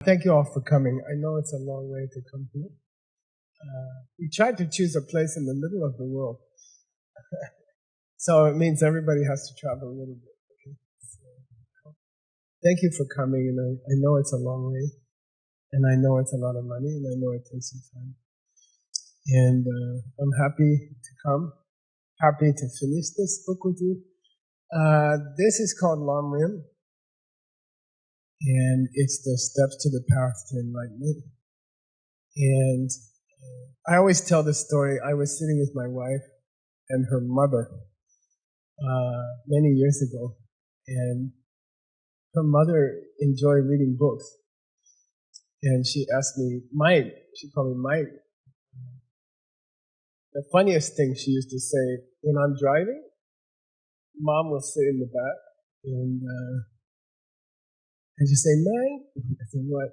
Thank you all for coming. I know it's a long way to come here. We tried to choose a place in the middle of the world. So it means everybody has to travel a little bit. Okay? So, thank you for coming, and I know it's a long way, and I know it's a lot of money, and I know it takes some time. And I'm happy to come, happy to finish this book with you. This is called Lamrim, and it's the steps to the path to enlightenment. And I always tell this story. I was sitting with my wife and her mother many years ago, and her mother enjoyed reading books. And she asked me, Mike, she called me Mike. The funniest thing she used to say, when I'm driving, Mom will sit in the back, and she'd say, Mike, I said, what?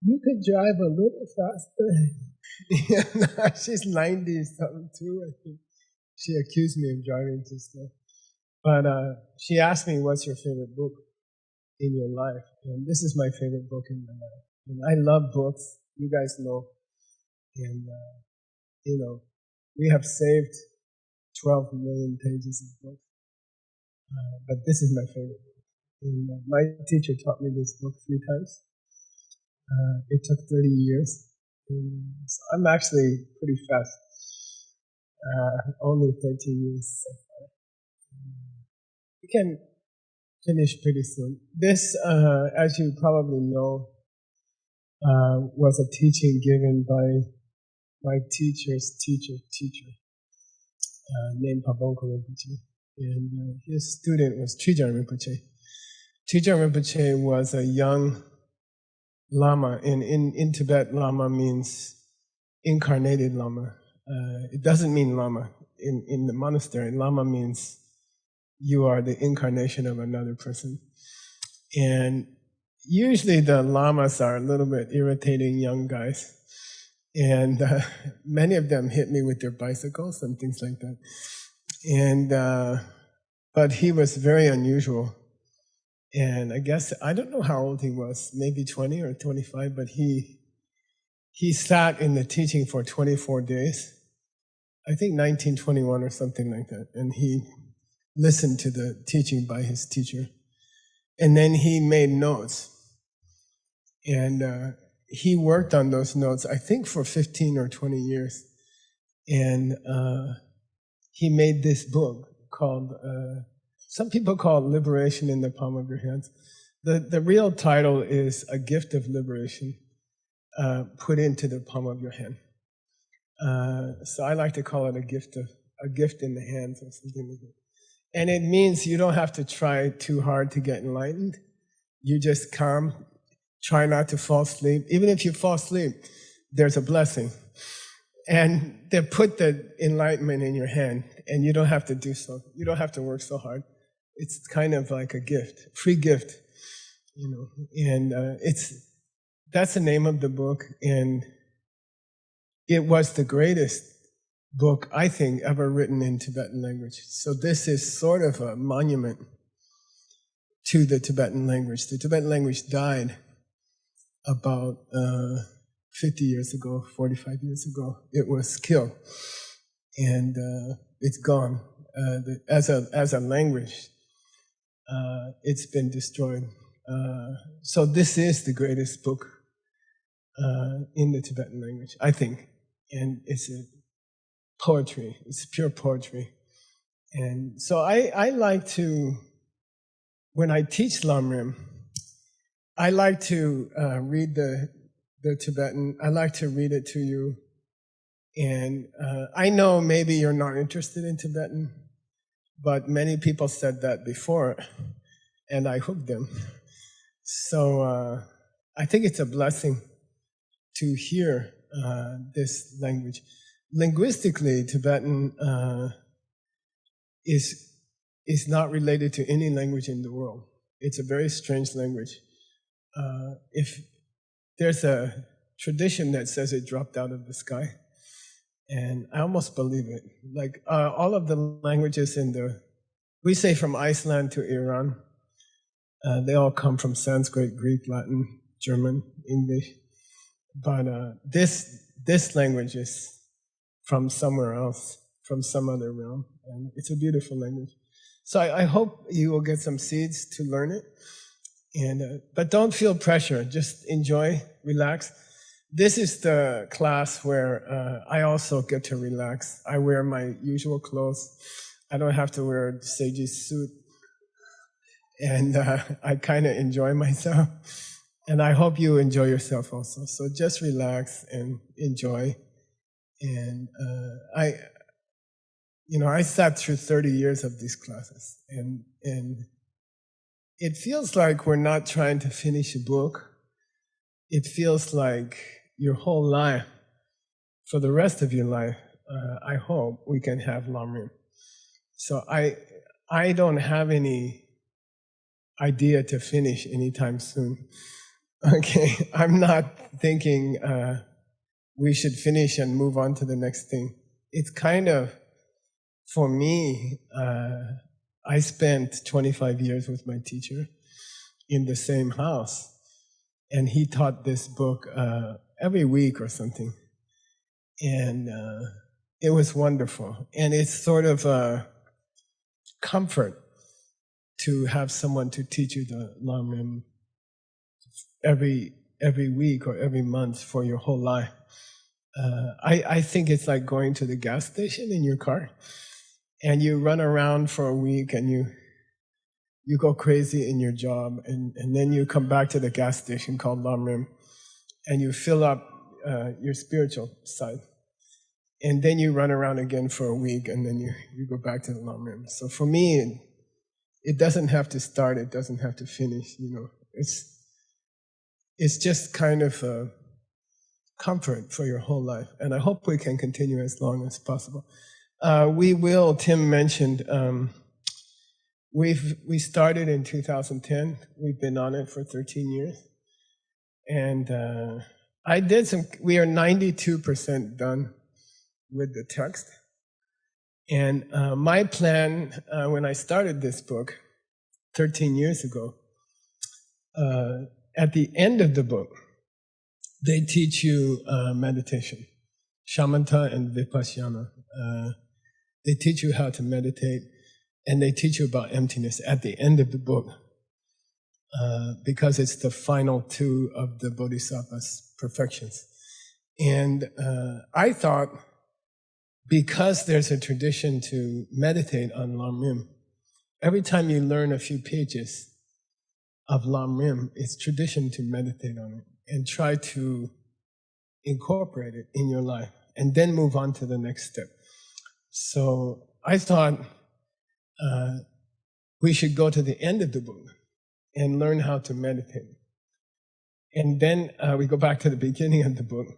You could drive a little faster. She's 90-something too, I think. She accused me of driving too slow. But she asked me, what's your favorite book in your life? And this is my favorite book in my life. And I love books, you guys know. And, we have saved 12 million pages of books. But this is my favorite book. And my teacher taught me this book 3 times. It took 30 years. So I'm actually pretty fast. Only 13 years so far. We can finish pretty soon. This, as you probably know, was a teaching given by my teacher's teacher, named Pabonko Rinpoche. And his student was Trijang Rinpoche. Trijang Rinpoche was a young Lama. In Tibet, Lama means incarnated Lama. It doesn't mean Lama. In the monastery, Lama means you are the incarnation of another person. And usually the Lamas are a little bit irritating young guys. And many of them hit me with their bicycles and things like that. And but he was very unusual. And I guess, I don't know how old he was, maybe 20 or 25, but he sat in the teaching for 24 days. I think 1921 or something like that. And he listened to the teaching by his teacher. And then he made notes. And he worked on those notes, I think for 15 or 20 years. And he made this book called, some people call it Liberation in the Palm of Your Hands. The real title is A Gift of Liberation put into the palm of your hand. So I like to call it a gift in the hands or something like that. And it means you don't have to try too hard to get enlightened. You just calm, try not to fall asleep. Even if you fall asleep, there's a blessing. And they put the enlightenment in your hand, and you don't have to do so. You don't have to work so hard. It's kind of like a gift, free gift, And that's the name of the book, and it was the greatest book, I think, ever written in Tibetan language. So this is sort of a monument to the Tibetan language. The Tibetan language died about 50 years ago, 45 years ago. It was killed, and it's gone. As a language, it's been destroyed. So this is the greatest book in the Tibetan language, I think. And it's poetry. It's pure poetry. And so I like to, when I teach Lamrim, I like to read the Tibetan. I like to read it to you. And I know maybe you're not interested in Tibetan, but many people said that before, and I hooked them. So I think it's a blessing to hear this language. Linguistically, Tibetan is not related to any language in the world. It's a very strange language. If there's a tradition that says it dropped out of the sky, and I almost believe it. Like all of the languages we say from Iceland to Iran, they all come from Sanskrit, Greek, Latin. German, English. But this language is from somewhere else, from some other realm, and it's a beautiful language. So I hope you will get some seeds to learn it, and but don't feel pressure. Just enjoy, relax. This is the class where I also get to relax. I wear my usual clothes. I don't have to wear Seiji's suit, and I kind of enjoy myself. And I hope you enjoy yourself also. So just relax and enjoy. And I sat through 30 years of these classes, and it feels like we're not trying to finish a book. It feels like your whole life, for the rest of your life, I hope we can have Lamrim. So I don't have any idea to finish anytime soon. Okay, I'm not thinking we should finish and move on to the next thing. It's kind of, for me, I spent 25 years with my teacher in the same house, and he taught this book every week or something, and it was wonderful. And it's sort of a comfort to have someone to teach you the Lamrim every week or every month for your whole life. I think it's like going to the gas station in your car, and you run around for a week, and you go crazy in your job, and then you come back to the gas station called Lamrim, and you fill up your spiritual side. And then you run around again for a week, and then you go back to the Lamrim. So for me, it doesn't have to start, it doesn't have to finish, It's just kind of a comfort for your whole life. And I hope we can continue as long as possible. Tim mentioned, we started in 2010. We've been on it for 13 years. And we are 92% done with the text. And my plan, when I started this book 13 years ago, at the end of the book, they teach you meditation, shamatha and vipassana. They teach you how to meditate, and they teach you about emptiness at the end of the book, because it's the final two of the Bodhisattva's perfections. And I thought, because there's a tradition to meditate on Lamrim, every time you learn a few pages of Lamrim, it's tradition to meditate on it and try to incorporate it in your life and then move on to the next step. So I thought we should go to the end of the book and learn how to meditate. And then we go back to the beginning of the book,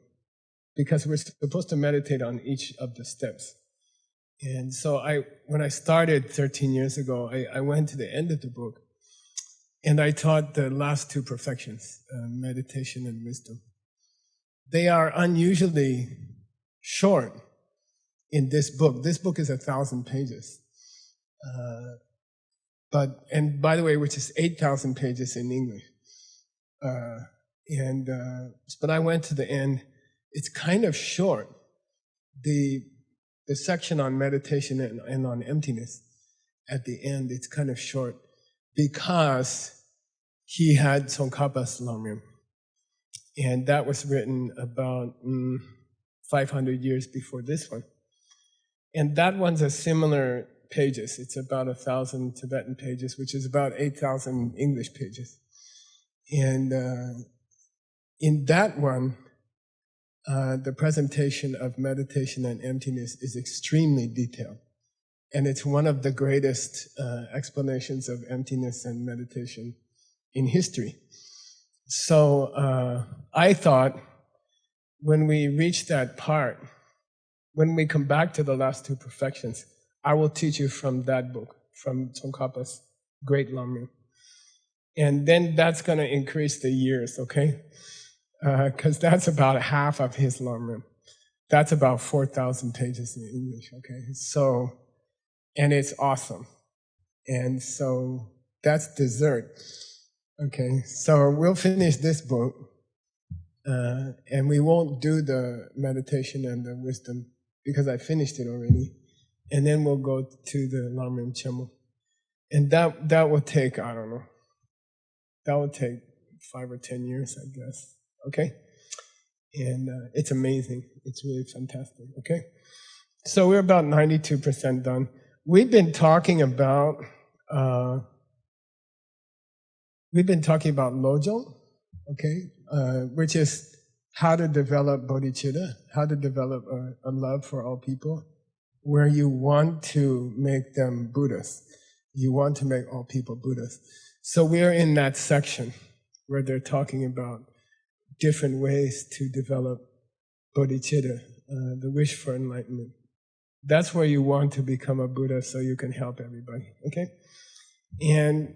because we're supposed to meditate on each of the steps. And so when I started 13 years ago, I went to the end of the book, and I taught the last two perfections, meditation and wisdom. They are unusually short in this book. This book is 1,000 pages. And by the way, which is 8,000 pages in English. But I went to the end. It's kind of short. The section on meditation and on emptiness at the end, it's kind of short, because he had Tsongkhapa's Lamrim. And that was written about 500 years before this one. And that one's a similar pages. It's about 1,000 Tibetan pages, which is about 8,000 English pages. And in that one, the presentation of meditation and emptiness is extremely detailed. And it's one of the greatest explanations of emptiness and meditation in history. So I thought, when we reach that part, when we come back to the last two perfections, I will teach you from that book, from Tsongkhapa's Great Lamrim. And then that's going to increase the years, okay? Because that's about half of his Lamrim. That's about 4,000 pages in English, okay? So, and it's awesome. And so that's dessert. Okay, so we'll finish this book, and we won't do the meditation and the wisdom because I finished it already. And then we'll go to the Lamrim Chemo. And that will take, I don't know, that will take 5 or 10 years, I guess. Okay? And it's amazing. It's really fantastic. Okay? So we're about 92% done. We've been talking about Lojong, okay, which is how to develop bodhicitta, how to develop a love for all people, where you want to make them Buddhas. You want to make all people Buddhas. So we're in that section where they're talking about different ways to develop bodhicitta, the wish for enlightenment. That's where you want to become a Buddha so you can help everybody, okay? And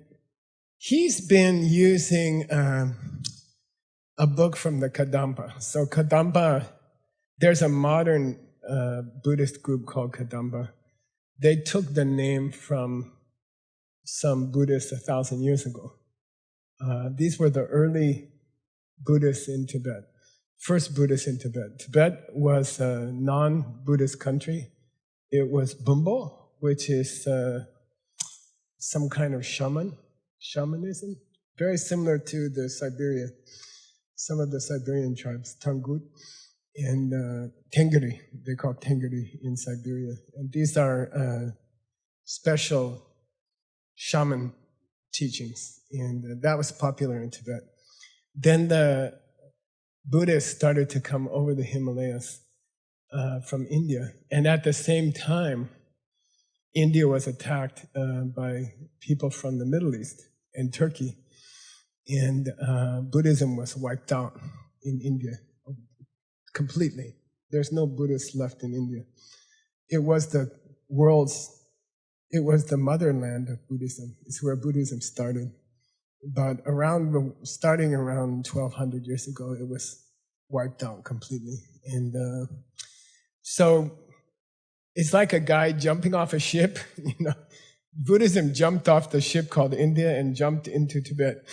he's been using a book from the Kadampa. So Kadampa, there's a modern Buddhist group called Kadampa. They took the name from some Buddhists 1,000 years ago. These were the early Buddhists in Tibet, first Buddhists in Tibet. Tibet was a non-Buddhist country. It was Bumbo, which is some kind of shamanism, very similar to the Siberia, some of the Siberian tribes, Tangut and Tengri, they call Tengri in Siberia. And these are special shaman teachings, and that was popular in Tibet. Then the Buddhists started to come over the Himalayas from India, and at the same time, India was attacked by people from the Middle East and Turkey, and Buddhism was wiped out in India completely. There's no Buddhists left in India. It was the motherland of Buddhism. It's where Buddhism started. But starting around 1,200 years ago, it was wiped out completely. And so it's like a guy jumping off a ship. Buddhism jumped off the ship called India and jumped into Tibet.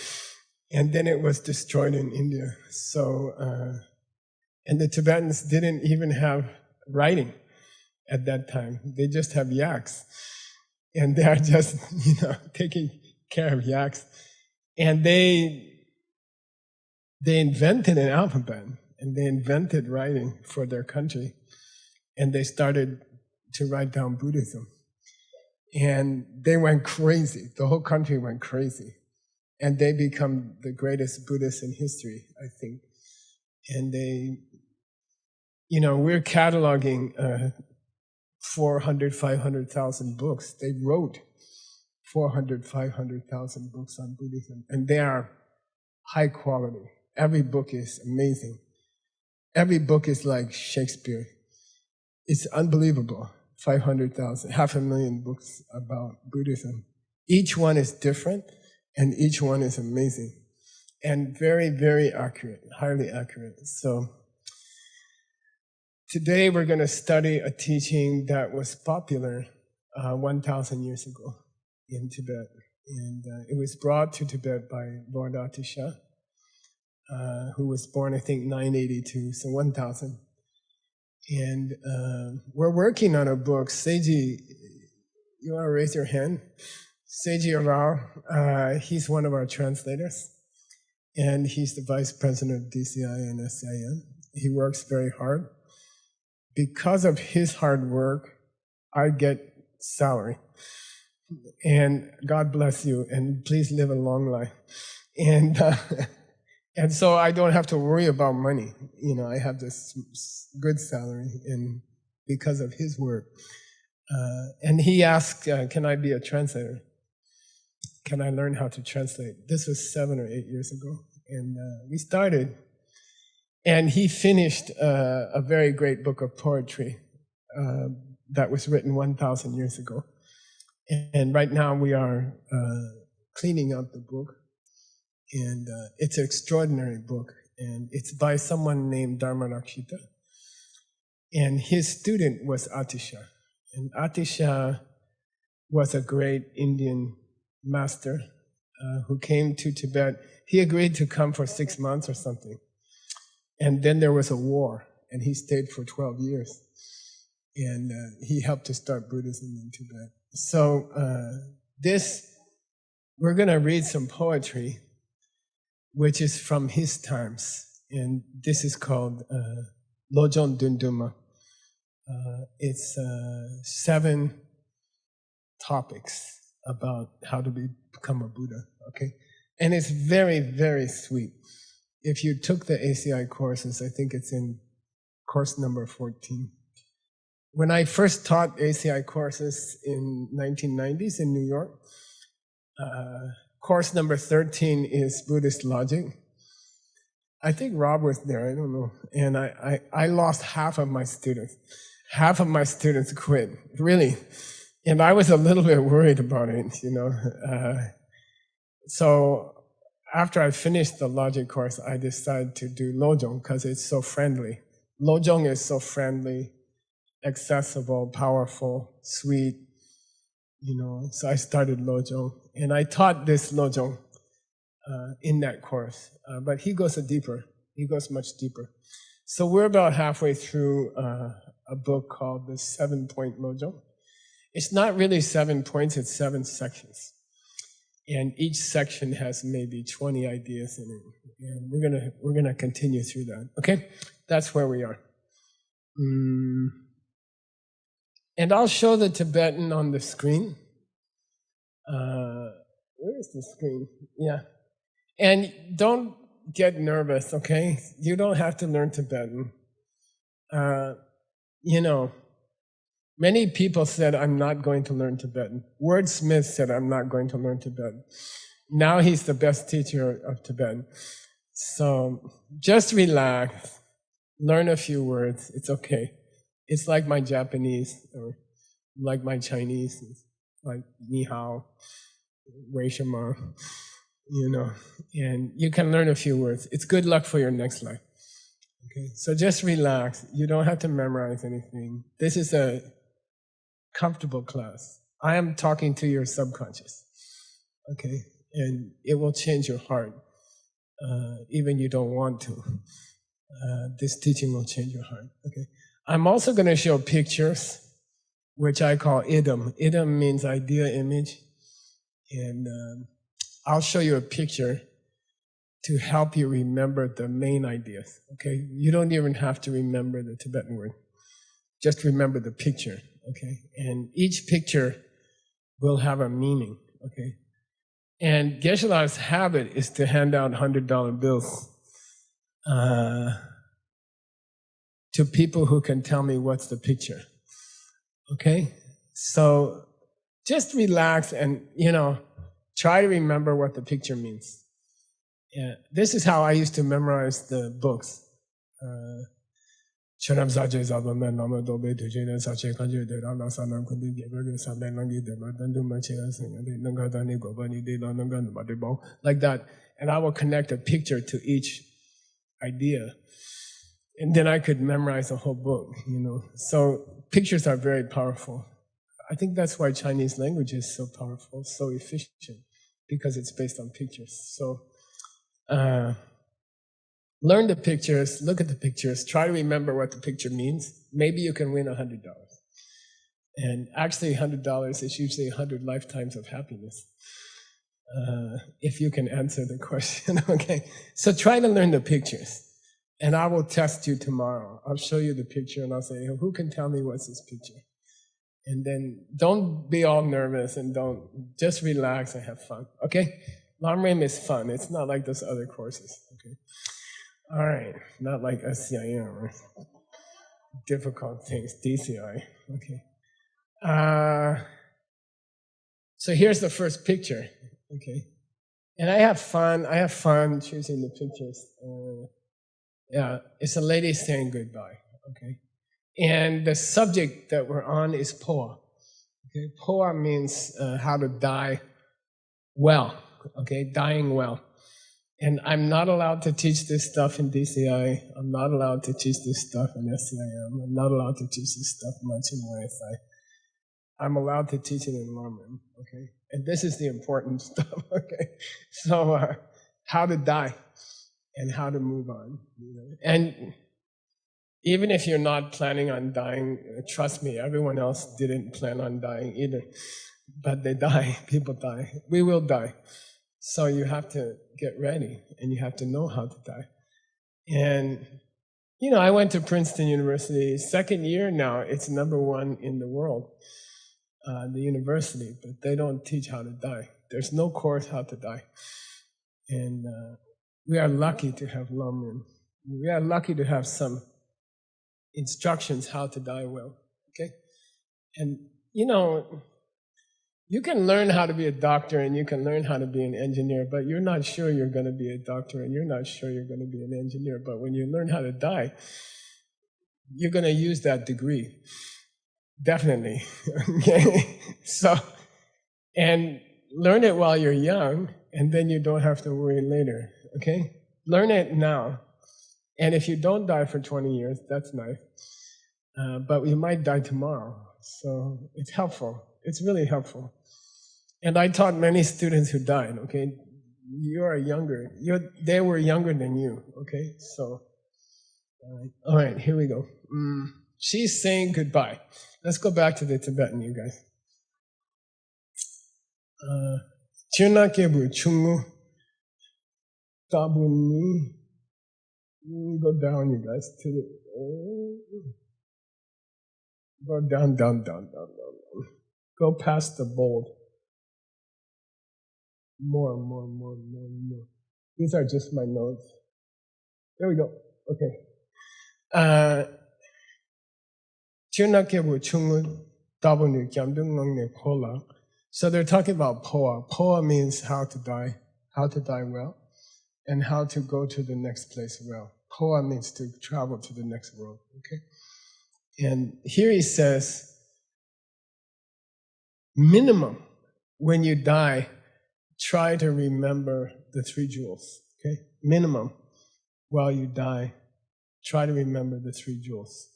And then it was destroyed in India. So, and the Tibetans didn't even have writing at that time. They just have yaks. And they are just, taking care of yaks. And they invented an alphabet, and they invented writing for their country. And they started to write down Buddhism. And they went crazy. The whole country went crazy. And they become the greatest Buddhists in history, I think. And they, we're cataloging 400, 500,000 books. They wrote 400, 500,000 books on Buddhism. And they are high quality. Every book is amazing. Every book is like Shakespeare. It's unbelievable. 500,000, 500,000 books about Buddhism. Each one is different, and each one is amazing. And very, very accurate, highly accurate. So today we're going to study a teaching that was popular 1,000 years ago in Tibet. And it was brought to Tibet by Lord Atisha, who was born, I think, 982, so 1,000. And we're working on a book. Seiji, you want to raise your hand? Seiji Rao, he's one of our translators. And he's the vice president of DCI and SCIM. He works very hard. Because of his hard work, I get salary. And God bless you, and please live a long life. And so I don't have to worry about money. I have this good salary, and because of his work. And he asked, can I be a translator? Can I learn how to translate? This was 7 or 8 years ago. And we started. And he finished a very great book of poetry that was written 1,000 years ago. And right now we are cleaning up the book. And it's an extraordinary book. And it's by someone named Dharma. And his student was Atisha. And Atisha was a great Indian master. who came to Tibet. He agreed to come for 6 months or something. And then there was a war, and he stayed for 12 years. And he helped to start Buddhism in Tibet. So we're going to read some poetry, which is from his times. And this is called Lojong Dunduma. It's 7 topics about how to become a Buddha, okay? And it's very, very sweet. If you took the ACI courses, I think it's in course number 14. When I first taught ACI courses in 1990s in New York, course number 13 is Buddhist logic. I think Rob was there, I don't know. And I lost half of my students. Half of my students quit, really. And I was a little bit worried about it, you know. So after I finished the logic course, I decided to do Lojong because it's so friendly. Lojong is so friendly, accessible, powerful, sweet, you know. So I started Lojong. And I taught this Lojong in that course. But he goes deeper. He goes much deeper. So we're about halfway through a book called The 7-Point Lojong. It's not really 7 points, it's 7 sections. And each section has maybe 20 ideas in it. And we're gonna continue through that. Okay? That's where we are. And I'll show the Tibetan on the screen. Where is the screen? Yeah. And don't get nervous, okay? You don't have to learn Tibetan. You know, many people said, I'm not going to learn Tibetan. Wordsmith said, I'm not going to learn Tibetan. Now he's the best teacher of Tibetan. So just relax, learn a few words, it's okay. It's like my Japanese, or like my Chinese, like ni hao, wei shima, you know, and you can learn a few words. It's good luck for your next life. Okay, so just relax. You don't have to memorize anything. This is a comfortable class. I am talking to your subconscious, okay? And it will change your heart, even you don't want to. This teaching will change your heart, okay? I'm also going to show pictures, which I call Idim. Idim means idea, image. And I'll show you a picture to help you remember the main ideas, okay? You don't even have to remember the Tibetan word. Just remember the picture, okay? And each picture will have a meaning, okay? And Geshe-la's habit is to hand out $100 bills to people who can tell me what's the picture, okay? So just relax and, you know, try to remember what the picture means. Yeah, this is how I used to memorize the books. Like that. And I will connect a picture to each idea. And then I could memorize the whole book, you know. So pictures are very powerful. I think that's why Chinese language is so powerful, so efficient, because it's based on pictures. So learn the pictures, look at the pictures, try to remember what the picture means. Maybe you can win $100. And actually $100 is usually 100 lifetimes of happiness. If you can answer the question, okay? So try to learn the pictures. And I will test you tomorrow. I'll show you the picture and I'll say, who can tell me what's this picture? And then don't be all nervous and just relax and have fun, okay? Lamrim is fun. It's not like those other courses, okay? All right, not like SCIM or difficult things, DCI, okay? So here's the first picture, okay? And I have fun choosing the pictures. Yeah, it's a lady saying goodbye, okay? And the subject that we're on is Powa. Okay? Powa means how to die well, okay? Dying well. And I'm not allowed to teach this stuff in DCI. I'm not allowed to teach this stuff in SCIM. I'm not allowed to teach this stuff much in YSI. I'm allowed to teach it in Lamrim, okay? And this is the important stuff, okay? So, how to die and how to move on, you know? And even if you're not planning on dying, trust me, everyone else didn't plan on dying either. But they die, people die. We will die. So you have to get ready and you have to know how to die. And, you know, I went to Princeton University, second year now, it's #1 in the world, the university, but they don't teach how to die. There's no course how to die. And we are lucky to have Lamrim. We are lucky to have some instructions how to die well, okay? And, you know, you can learn how to be a doctor and you can learn how to be an engineer, but you're not sure you're going to be a doctor and you're not sure you're going to be an engineer. But when you learn how to die, you're going to use that degree. Definitely. Okay? So, and learn it while you're young, and then you don't have to worry later. Okay? Learn it now. And if you don't die for 20 years, that's nice. But you might die tomorrow. So it's helpful. It's really helpful. And I taught many students who died, okay? You are younger. They were younger than you, okay? So, all right, here we go. She's saying goodbye. Let's go back to the Tibetan, you guys. Chirnakebu chungu tabuni. Go down, you guys, to the... Go down. Go past the bold. More. These are just my notes. There we go. Okay. So they're talking about Powa. Powa means how to die well, and how to go to the next place well. Powa means to travel to the next world. Okay. And here he says, minimum, when you die, try to remember the 3 jewels, okay? Minimum, while you die, try to remember the 3 jewels.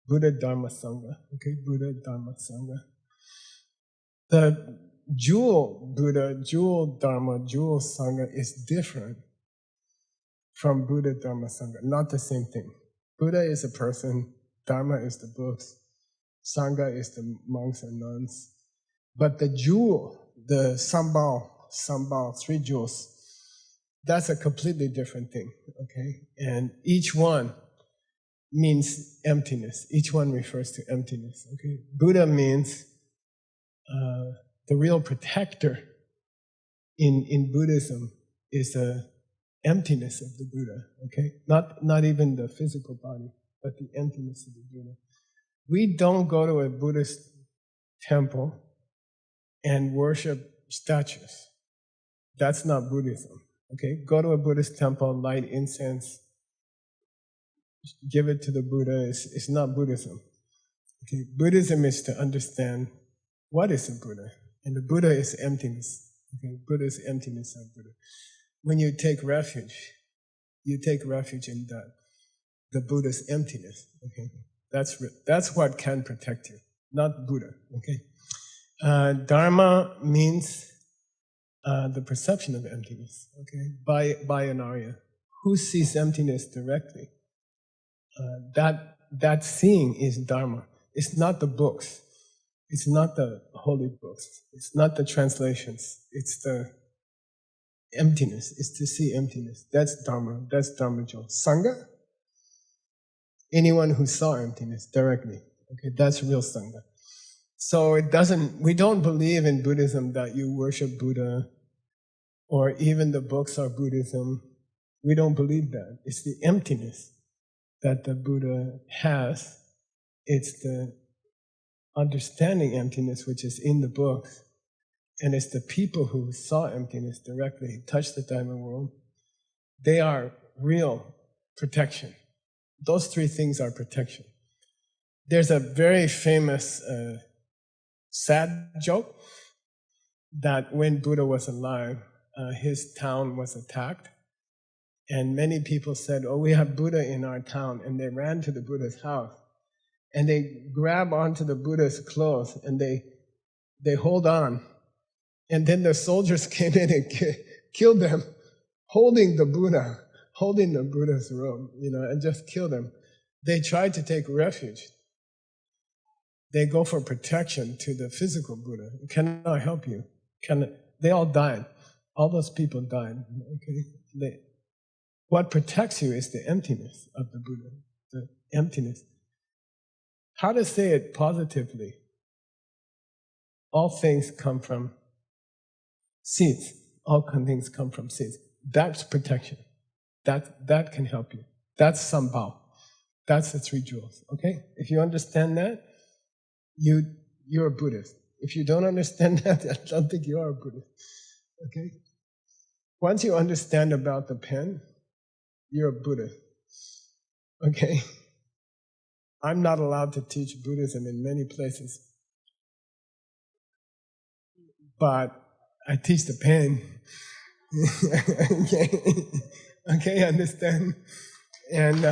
Buddha, Dharma, Sangha, okay? Buddha, Dharma, Sangha. The jewel Buddha, jewel Dharma, jewel Sangha is different from Buddha, Dharma, Sangha. Not the same thing. Buddha is a person, Dharma is the books, Sangha is the monks and nuns. But the jewel, the sambal, 3 jewels, that's a completely different thing, okay? And each one means emptiness. Each one refers to emptiness, okay? Buddha means the real protector in Buddhism is the emptiness of the Buddha, okay? Not even the physical body, but the emptiness of the Buddha. We don't go to a Buddhist temple and worship statues. That's not Buddhism, okay? Go to a Buddhist temple, light incense, give it to the Buddha. It's not Buddhism, okay? Buddhism is to understand what is the Buddha, and the Buddha is emptiness, okay? Buddha is emptiness of Buddha. When you take refuge in that, the Buddha's emptiness, okay? That's what can protect you, not Buddha, okay? Dharma means the perception of emptiness, okay? By an Arya. Who sees emptiness directly? That seeing is Dharma. It's not the books. It's not the holy books. It's not the translations. It's the emptiness. It's to see emptiness. That's Dharma. That's Dharma Jewel. Sangha? Anyone who saw emptiness directly. Okay, that's real Sangha. So we don't believe in Buddhism that you worship Buddha, or even the books are Buddhism. We don't believe that. It's the emptiness that the Buddha has. It's the understanding emptiness which is in the books. And it's the people who saw emptiness directly, touched the diamond world. They are real protection. Those 3 things are protection. There's a very famous sad joke that when Buddha was alive, his town was attacked. And many people said, oh, we have Buddha in our town. And they ran to the Buddha's house. And they grab onto the Buddha's clothes and they They hold on. And then the soldiers came in and killed them, holding the Buddha's robe, and just killed them. They tried to take refuge. They go for protection to the physical Buddha. It cannot help you. They all died. All those people died. Okay? What protects you is the emptiness of the Buddha, the emptiness. How to say it positively? All things come from seeds. All things come from seeds. That's protection. That can help you. That's sambhao. That's the three jewels. Okay? If you understand that, you're a Buddhist. If you don't understand that, I don't think you are a Buddhist. Okay? Once you understand about the pen, you're a Buddhist. Okay? I'm not allowed to teach Buddhism in many places, but I teach the pen. Okay, understand? And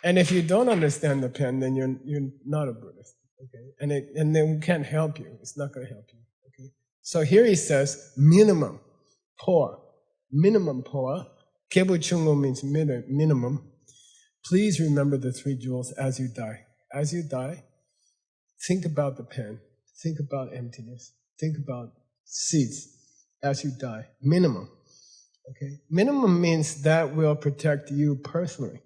and if you don't understand the pen, then you're not a Buddhist. Okay, and then we can't help you. It's not going to help you. Okay, so here he says minimum Powa, minimum Powa. Kebu Chungo means minimum. Please remember the three jewels as you die. As you die, think about the pen. Think about emptiness. Think about seeds as you die. Minimum. Okay? Minimum means that will protect you personally.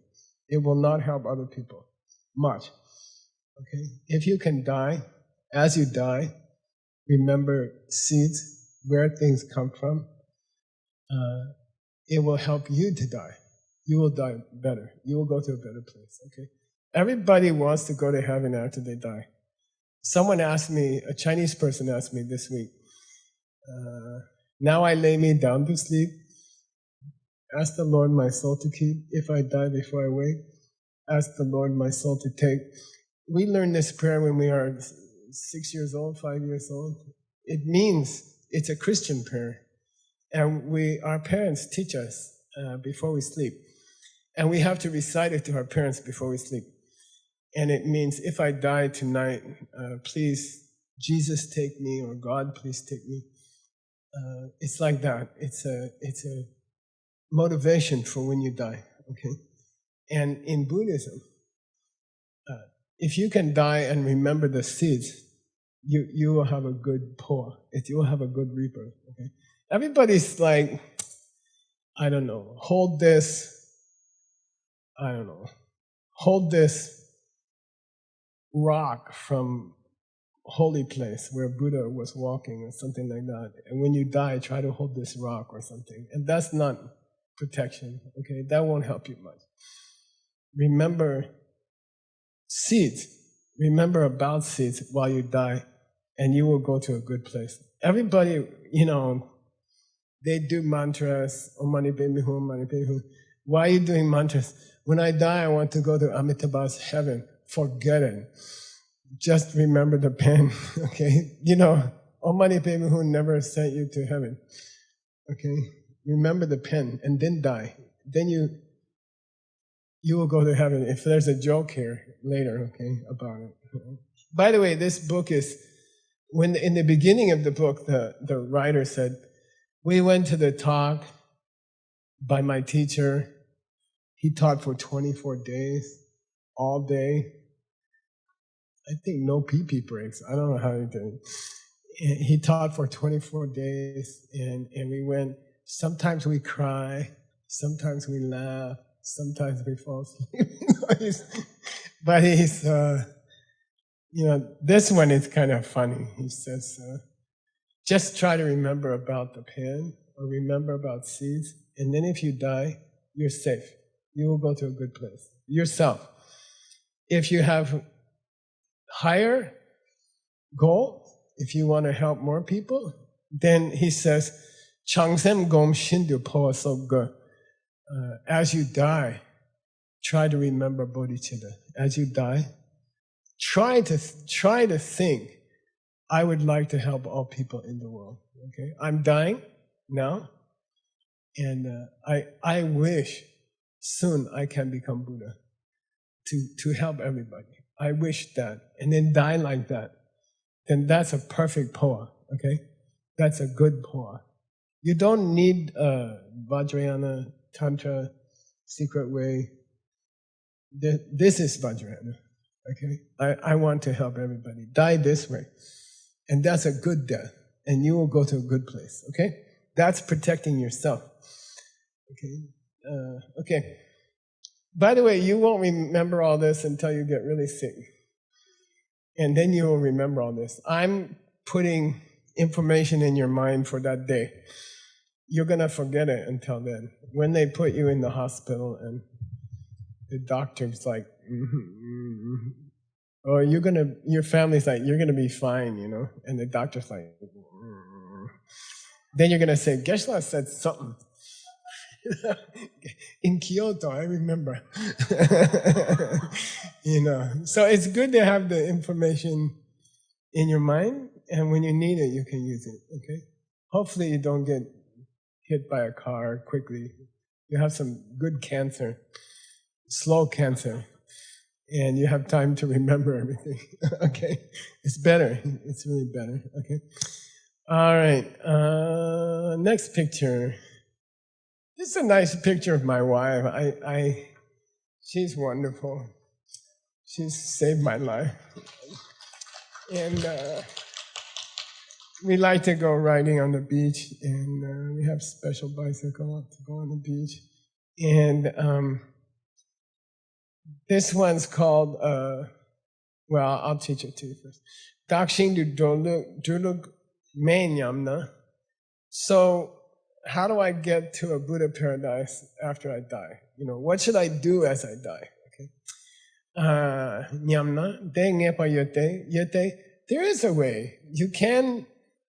It will not help other people much. Okay? If you can die, as you die, remember seeds, where things come from. It will help you to die. You will die better. You will go to a better place. Okay? Everybody wants to go to heaven after they die. Someone asked me, a Chinese person asked me this week, now I lay me down to sleep, ask the Lord my soul to keep, if I die before I wake, ask the Lord my soul to take. We learned this prayer when we are 6 years old, 5 years old. It means it's a Christian prayer. And our parents teach us before we sleep. And we have to recite it to our parents before we sleep. And it means, if I die tonight, please, Jesus take me, or God, please take me. It's like that. It's a motivation for when you die. Okay. And in Buddhism, if you can die and remember the seeds, you will have a good Powa. You will have a good rebirth. Okay. Everybody's like, I don't know, hold this rock from holy place where Buddha was walking or something like that. And when you die, try to hold this rock or something. And that's not protection, okay? That won't help you much. Remember seeds. Remember about seeds while you die, and you will go to a good place. Everybody, they do mantras, Om Mani Padme Hum, Om Mani Padme Hum. Why are you doing mantras? When I die, I want to go to Amitabha's heaven. Forget it. Just remember the pen, okay? Om Mani Padme Hum never sent you to heaven, okay? Remember the pen and then die. Then you will go to heaven. If there's a joke here later, okay, about it. By the way, this book is, in the beginning of the book, the writer said, we went to the talk by my teacher. He taught for 24 days, all day. I think no pee-pee breaks. I don't know how he did it. He taught for 24 days, and we went. Sometimes we cry, sometimes we laugh, sometimes we fall asleep. But he's, this one is kind of funny. He says, just try to remember about the pen, or remember about seeds, and then if you die, you're safe. You will go to a good place. Yourself. If you have higher goal, if you want to help more people, then he says, Changsem Gom Shindu Powa Sogge. As you die, try to remember Bodhicitta. As you die, try to think, I would like to help all people in the world. Okay, I'm dying now, and I wish soon I can become Buddha. to help everybody. I wish that. And then die like that. Then that's a perfect Powa, okay? That's a good Powa. You don't need Vajrayana, Tantra, secret way. This is Vajrayana, okay? I want to help everybody. Die this way. And that's a good death. And you will go to a good place, okay? That's protecting yourself, okay? Okay. By the way, you won't remember all this until you get really sick. And then you will remember all this. I'm putting information in your mind for that day. You're going to forget it until then. When they put you in the hospital and the doctor's like, or your family's like, you're going to be fine, you know? And the doctor's like, then you're going to say, Geshe said something. In Kyoto, I remember. You know, so it's good to have the information in your mind, and when you need it, you can use it, okay? Hopefully you don't get hit by a car quickly. You have some good cancer, slow cancer, and you have time to remember everything, okay? It's better. It's really better, okay? All right, next picture. This is a nice picture of my wife. She's wonderful. She's saved my life. And we like to go riding on the beach, and we have special bicycle to go on the beach. And this one's called, well, I'll teach it to you first. Dakshin du duluk menyamna. So, how do I get to a Buddha paradise after I die? You know, what should I do as I die? Okay. Nyamna, de ngepa yete. There is a way. You can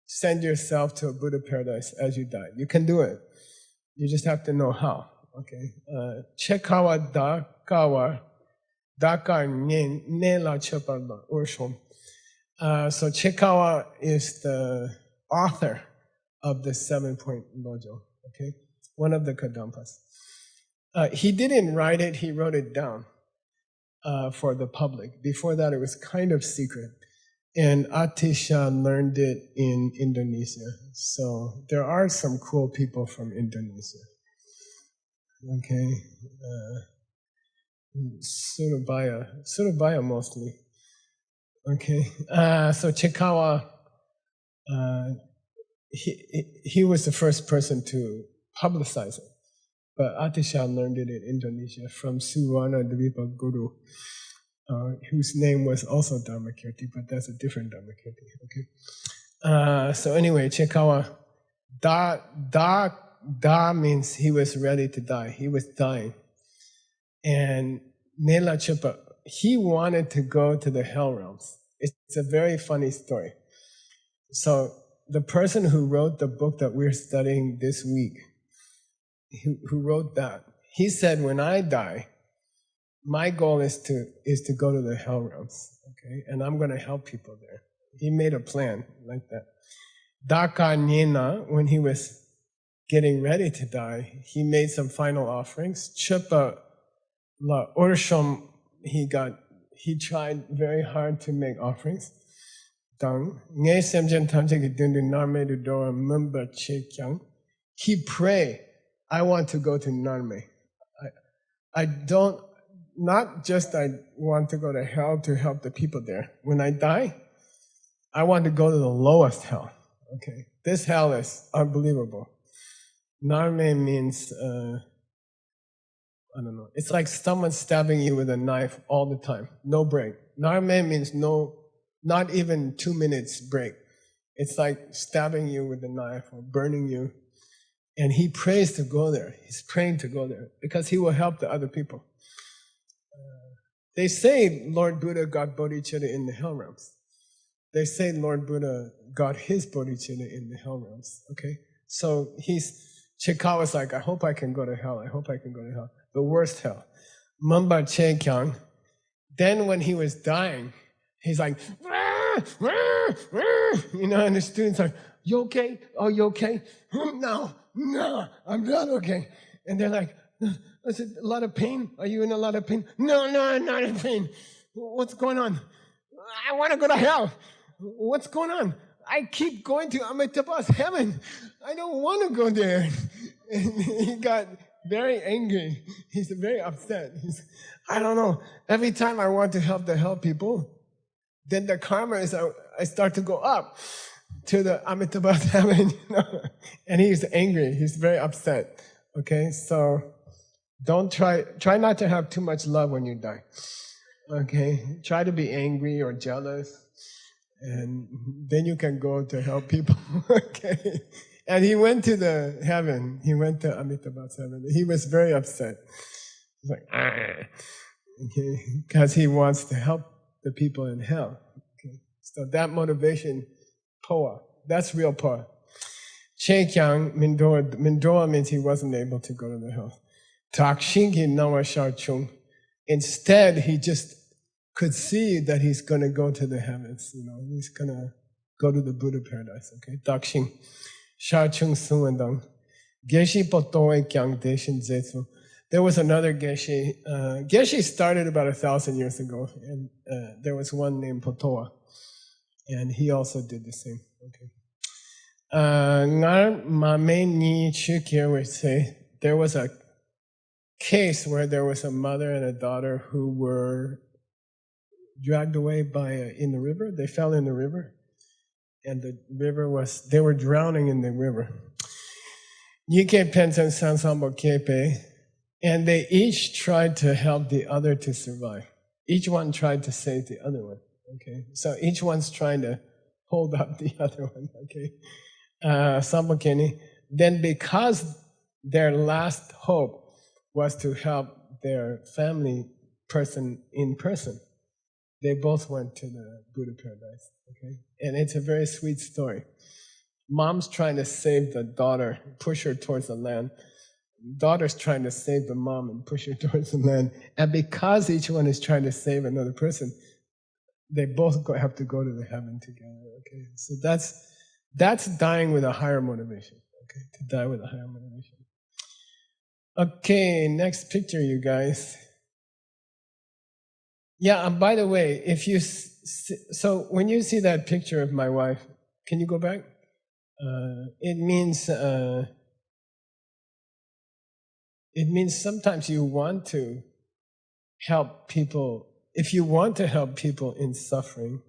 send yourself to a Buddha paradise as you die. You can do it. You just have to know how. Okay. Chekawa dakawa dakar ne la cheparda urshom. So Chekawa is the author of the 7-point Lojong, okay? One of the Kadampas. He didn't write it, he wrote it down for the public. Before that, it was kind of secret. And Atisha learned it in Indonesia. So there are some cool people from Indonesia. Okay? Surabaya mostly. Okay? So Chekawa, he was the first person to publicize it. But Atisha learned it in Indonesia from Suwana Dvipa Guru, whose name was also Dharmakirti, but that's a different Dharmakirti. Okay. So anyway, Chekawa, da means he was ready to die. He was dying. And Nela Chupa, he wanted to go to the hell realms. It's a very funny story. So the person who wrote the book that we're studying this week, who wrote that, he said, when I die, my goal is to go to the hell realms, okay? And I'm going to help people there. He made a plan like that. Daka Nyena, when he was getting ready to die, he made some final offerings. Chupa la Ursham, he tried very hard to make offerings. He prayed, I want to go to Narme. I don't, not just I want to go to hell to help the people there. When I die, I want to go to the lowest hell. Okay, this hell is unbelievable. Narme means, I don't know, it's like someone stabbing you with a knife all the time, no break. Narme means not even 2 minutes break. It's like stabbing you with a knife or burning you. And he prays to go there. He's praying to go there because he will help the other people. They say Lord Buddha got Bodhicitta in the hell realms. They say Lord Buddha got his Bodhicitta in the hell realms. Okay? So Chekawa's like, I hope I can go to hell. I hope I can go to hell. The worst hell. Mamba Che Kyang. Then when he was dying, he's like, you know, and the students are, you okay? Oh, you okay? No, I'm not okay. And they're like, I said, a lot of pain? Are you in a lot of pain? No, I'm not in pain. What's going on? I want to go to hell. What's going on? I keep going to Amitabha's heaven. I don't want to go there. And he got very angry. He's very upset. I don't know. Every time I want to help people, then the karma is I start to go up to the Amitabha's heaven. And he's angry. He's very upset. Okay, so don't try not to have too much love when you die. Okay, try to be angry or jealous, and then you can go to help people. Okay, and he went to the heaven. He went to Amitabha's heaven. He was very upset. He's like, okay, because he wants to help the people in hell. Okay, so that motivation, Powa, that's real Powa. Che Kyang Mindora means he wasn't able to go to the hell. Takshingi Nawa Shar Chung. Instead, he just could see that he's going to go to the heavens. He's going to go to the Buddha paradise. Okay, Dakshin Shar Chung Suwandang. Geshe Potoe Kyang Deshin Zetsu. There was another Geshe. Geshe started about 1,000 years ago, and there was one named Potoa, and he also did the same. Okay. My main need would say there was a case where there was a mother and a daughter who were dragged away in the river. They fell in the river, and the river they were drowning in the river. Yike Pensen Sansambo Kepe, and they each tried to help the other to survive. Each one tried to save the other one. Okay, so each one's trying to hold up the other one. Okay. Sambokeni, then because their last hope was to help their family person in person, they both went to the Buddha paradise. Okay, and it's a very sweet story. Mom's trying to save the daughter, push her towards the land. Daughter's trying to save the mom and push her towards the land. And because each one is trying to save another person, they both have to go to the heaven together. Okay, so that's dying with a higher motivation. Okay, to die with a higher motivation. Okay, next picture, you guys. Yeah, and by the way, if you so when you see that picture of my wife, can you go back? It means sometimes you want to help people. If you want to help people in suffering,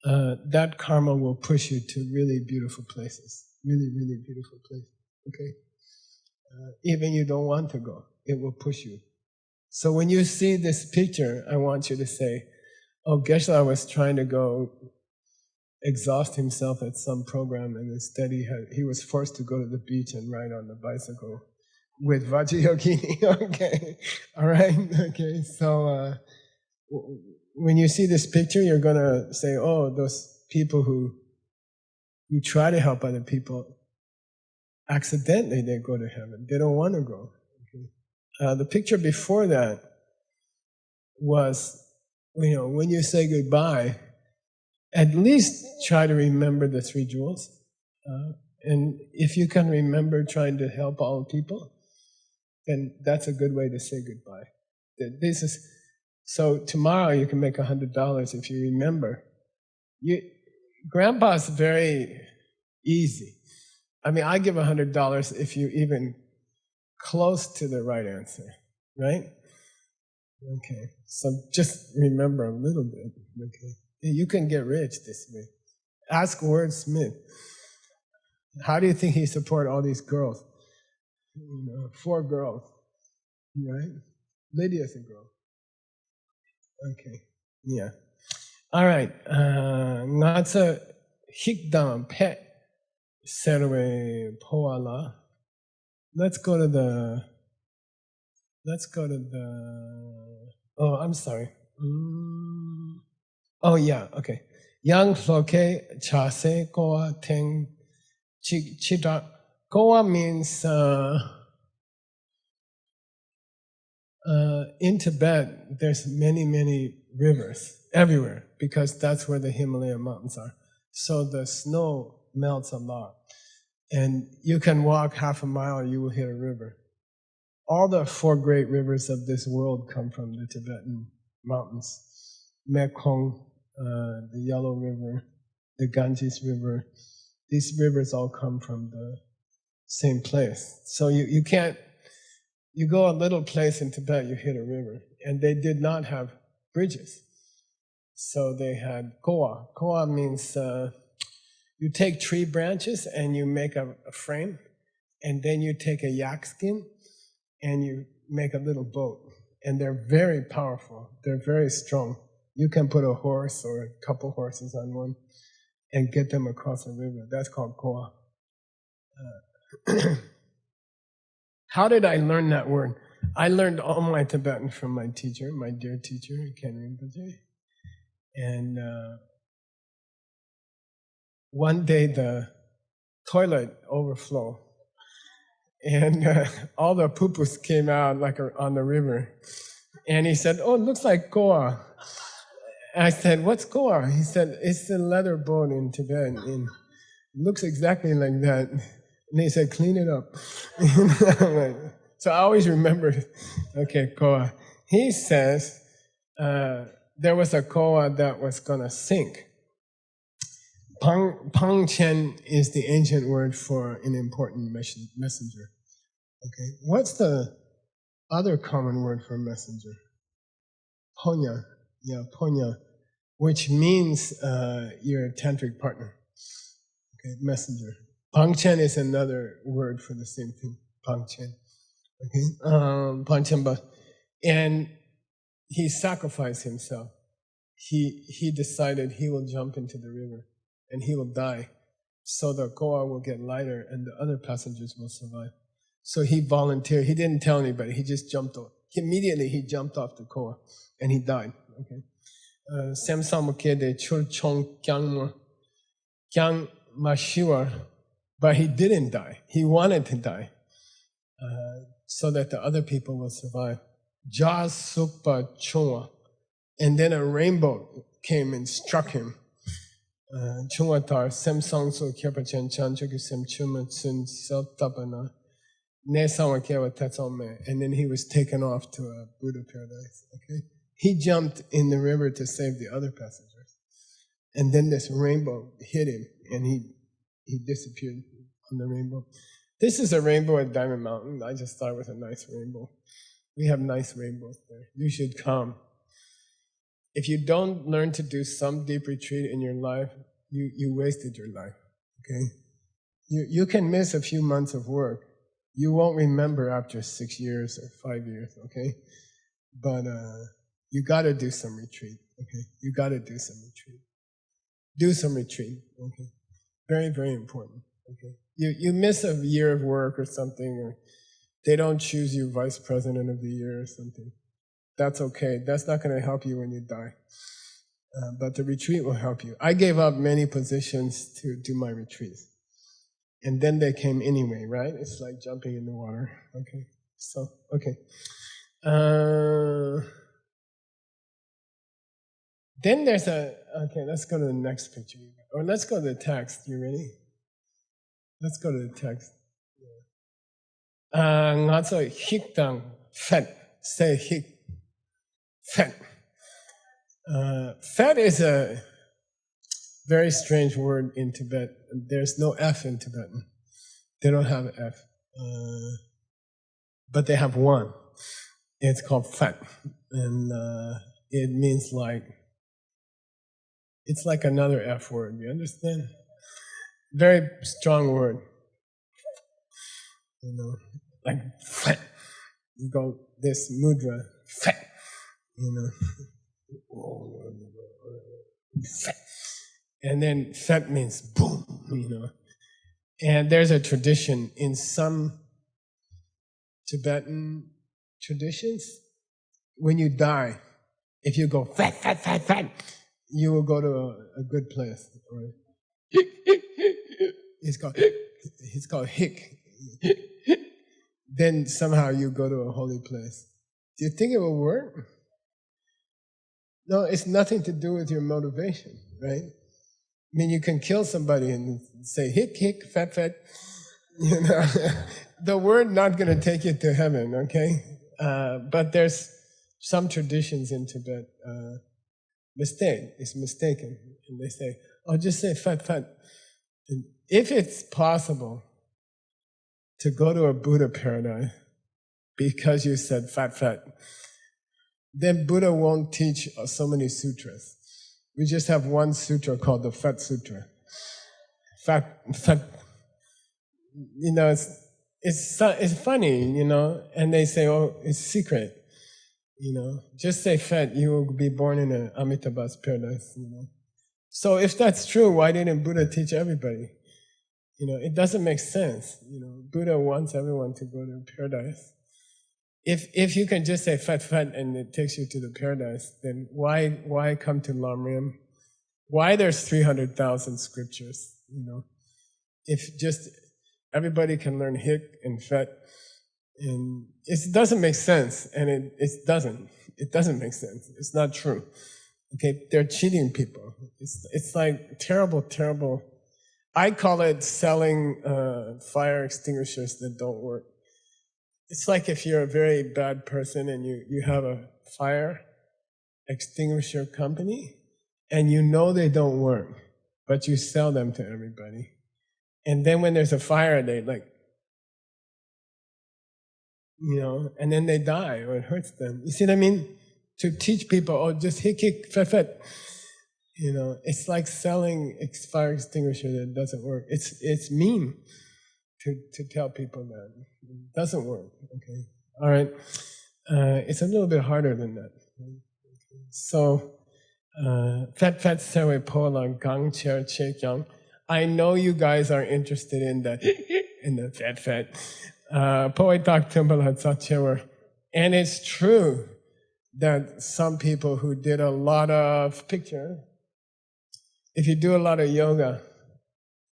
that karma will push you to really beautiful places. Really, really beautiful places. Okay? Even you don't want to go, it will push you. So when you see this picture, I want you to say, oh, Geshe was trying to go exhaust himself at some program, and instead he was forced to go to the beach and ride on the bicycle with Vajrayogini. Okay? All right? Okay, so when you see this picture, you're going to say, oh, those people who try to help other people, accidentally they go to heaven. They don't want to go. Okay? The picture before that was, when you say goodbye, at least try to remember the three jewels. And if you can remember trying to help all people, then that's a good way to say goodbye. So tomorrow you can make $100 if you remember. Grandpa's very easy. I mean, I give $100 if you're even close to the right answer, right? Okay, so just remember a little bit. Okay, you can get rich this way. Ask Ward Smith. How do you think he support all these girls? 4 girls, right? Lydia's a girl. Okay, yeah. All right. That's a hikdam pet serve poala. Let's go to the. Oh, I'm sorry. Oh yeah. Okay. Yang loke chase koa teng chita. Koa means in Tibet. There's many rivers everywhere because that's where the Himalayan mountains are. So the snow melts a lot, and you can walk half a mile, you will hit a river. all the four great rivers of this world come from the Tibetan mountains. Mekong, the Yellow River, the Ganges River. These rivers all come from the same place. So you can't, you go a little place in Tibet, you hit a river. And they did not have bridges. So they had Powa. Powa means you take tree branches and you make a frame, and then you take a yak skin and you make a little boat. And they're very powerful. They're very strong. You can put a horse or a couple horses on one and get them across a river. That's called Powa. How did I learn that word? I learned all my Tibetan from my teacher, my dear teacher, Ken Rinpoche. And one day the toilet overflowed, and all the poo-poos came out like on the river. And he said, "Oh, it looks like Koa." I said, "What's Koa?" He said, "It's the leather boat in Tibet. And it looks exactly like that." And he said, "Clean it up." So I always remember, okay, Koa. He says there was a Koa that was going to sink. Pangchen is the ancient word for an important messenger. Okay, what's the other common word for messenger? Ponya, Ponya, which means your tantric partner. Okay, messenger. Pangchen is another word for the same thing. Pangchen. Okay, Pangchenpa, and he sacrificed himself. He decided he will jump into the river and he will die, so the koa will get lighter and the other passengers will survive. So he volunteered. He didn't tell anybody. He just jumped off. Immediately he jumped off the koa and he died. Okay. Samsamuke de chul chong kyang mashiwa, but he didn't die. He wanted to die, so that the other people will survive. Ja sukpa chungwa, and then a rainbow came and struck him. Chungwa tar semsang so kyepachen chanchuk sem chuma tsun seltapana ne sawa kyewa tatsome, and then he was taken off to a Buddha paradise. Okay, he jumped in the river to save the other passengers, and then this rainbow hit him, and he disappeared on the rainbow. This is a rainbow at Diamond Mountain. I just thought it was a nice rainbow. We have nice rainbows there. You should come. If you don't learn to do some deep retreat in your life, you wasted your life. Okay? You can miss a few months of work. You won't remember after 6 years or 5 years, okay? But you got to do some retreat, okay? You got to do some retreat. Do some retreat, okay? Very, very important, okay? You miss a year of work or something, or they don't choose you vice president of the year or something. That's okay. That's not going to help you when you die. But the retreat will help you. I gave up many positions to do my retreats. And then they came anyway, right? It's like jumping in the water. Okay. So, okay. Then there's okay, let's go to the next picture. Or let's go to the text. You ready? Let's go to the text. Ngā tsō hik tang fet. Say hik. Fet. Fet is a very strange word in Tibet. There's no F in Tibetan. They don't have F. But they have one. It's called fet. And it means like, it's like another F word. You understand? Very strong word. You know, like fet. You go this mudra, fet. You know, fet. And then fet means boom, you know. And there's a tradition in some Tibetan traditions, when you die, if you go fet, fet, fet, fet, you will go to a good place. Right? It's called hick. Then somehow you go to a holy place. Do you think it will work? No, it's nothing to do with your motivation, right? I mean, you can kill somebody and say, hick, hick, fat, fat. You know, the word not going to take you to heaven, okay? But there's some traditions in Tibet. Mistake is mistaken, and they say, "Oh, just say fat, fat." And if it's possible to go to a Buddha paradise because you said fat, fat, then Buddha won't teach so many sutras. We just have one sutra called the Fat Sutra. Fat, fat. You know, it's funny, you know, and they say, oh, it's secret, you know. Just say fat, you will be born in an Amitabha's paradise, you know. So if that's true, why didn't Buddha teach everybody? You know, it doesn't make sense. You know, Buddha wants everyone to go to paradise. If you can just say fat, fat, and it takes you to the paradise, then why come to Lamrim? Why there's 300,000 scriptures, you know? If just everybody can learn hik and fet, and it doesn't make sense, and it doesn't. It doesn't make sense. It's not true. Okay, they're cheating people. It's like terrible, terrible. I call it selling fire extinguishers that don't work. It's like if you're a very bad person and you have a fire extinguisher company and you know they don't work, but you sell them to everybody. And then when there's a fire, they like, you know, and then they die or it hurts them. You see what I mean? To teach people, oh, just hik, fet, fet. You know, it's like selling fire extinguisher that doesn't work. It's mean to tell people that. It doesn't work, okay? All right. It's a little bit harder than that. So, Fet Sewe Pola Gang Cher Che Kyang. I know you guys are interested in the Fet. Poe Tak Timbala Tsachewer. And it's true that some people who did a lot of picture, if you do a lot of yoga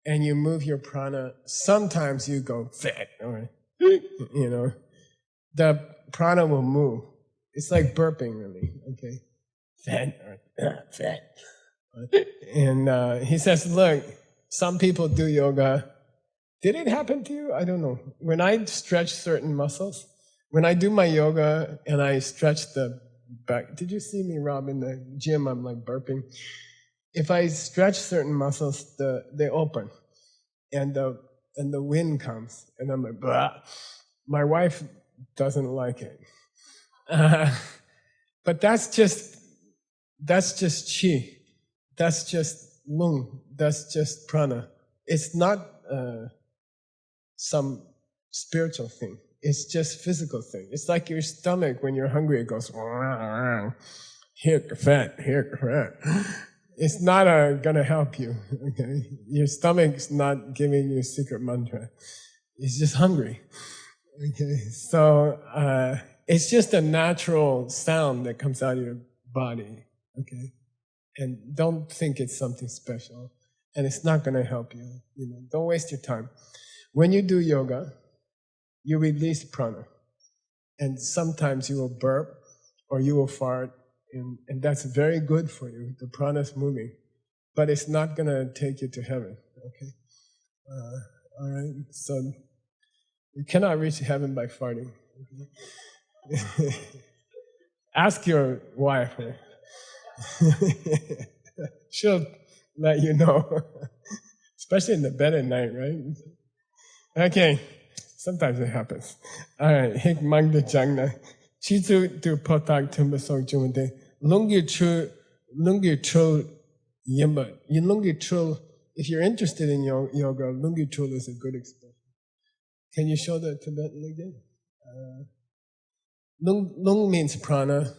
and you move your prana, sometimes you go fat, or you know, the prana will move. It's like burping, really. Okay, fat or fat. And he says, look, some people do yoga. Did it happen to you? I don't know. When I stretch certain muscles, when I do my yoga and I stretch the back, did you see me, Rob, in the gym? I'm like burping. If I stretch certain muscles, they open, and the wind comes, and I'm like, blah. My wife doesn't like it, but that's just chi, that's just lung, that's just prana. It's not some spiritual thing. It's just physical thing. It's like your stomach when you're hungry. It goes here, fat, here, fat. It's not gonna help you, okay? Your stomach's not giving you a secret mantra. It's just hungry, okay? So it's just a natural sound that comes out of your body, okay? And don't think it's something special, and it's not gonna help you. You know, don't waste your time. When you do yoga, you release prana, and sometimes you will burp or you will fart. And that's very good for you. The prana's moving, but it's not going to take you to heaven. Okay, all right. So you cannot reach heaven by farting. Okay? Ask your wife. She'll let you know, especially in the bed at night, right? Okay. Sometimes it happens. All right. Hik mang de jangna. Chizu du potak tumba sok jumade. Lungi chul yimba. Lungi chul, if you're interested in yoga, lungi chul is a good expression. Can you show the Tibetan again? Lung means prana.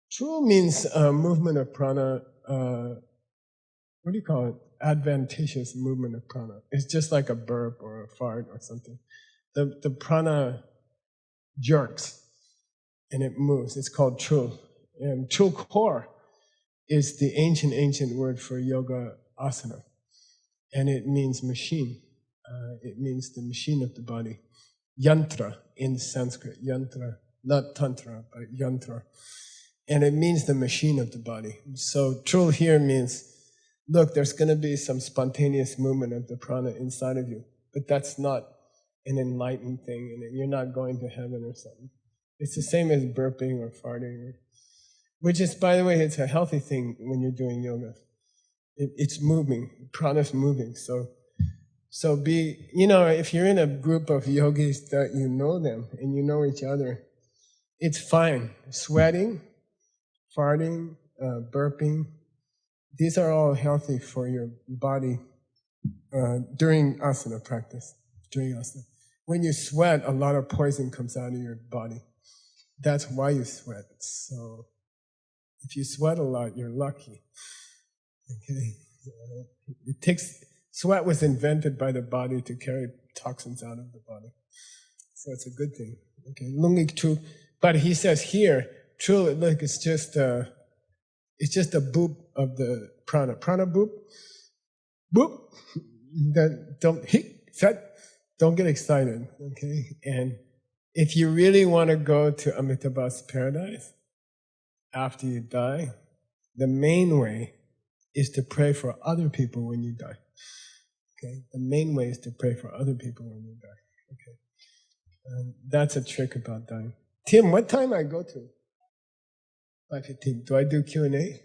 Chul means movement of prana. What do you call it? Adventitious movement of prana. It's just like a burp or a fart or something. The prana jerks and it moves. It's called chul. And chul kor is the ancient word for yoga asana. And it means machine. It means the machine of the body. Yantra in Sanskrit. Yantra, not tantra, but yantra. And it means the machine of the body. So chul here means, look, there's going to be some spontaneous movement of the prana inside of you. but that's not an enlightened thing, and you're not going to heaven or something. It's the same as burping or farting, which is, by the way, it's a healthy thing when you're doing yoga. It's moving, prana's moving. So be, if you're in a group of yogis that you know them and you know each other, it's fine. Sweating, farting, burping, these are all healthy for your body during asana practice. During asana. When you sweat, a lot of poison comes out of your body. That's why you sweat. So if you sweat a lot, you're lucky. Okay? Sweat was invented by the body to carry toxins out of the body. So it's a good thing. Okay, lungik chu. But he says here, truly, look, it's just a boop of the prana. Prana boop. Boop. Don't get excited. Okay? And if you really want to go to Amitabha's paradise after you die, the main way is to pray for other people when you die. Okay, the main way is to pray for other people when you die. Okay, that's a trick about dying. Tim, what time I go to? 5:15. Do I do Q&A?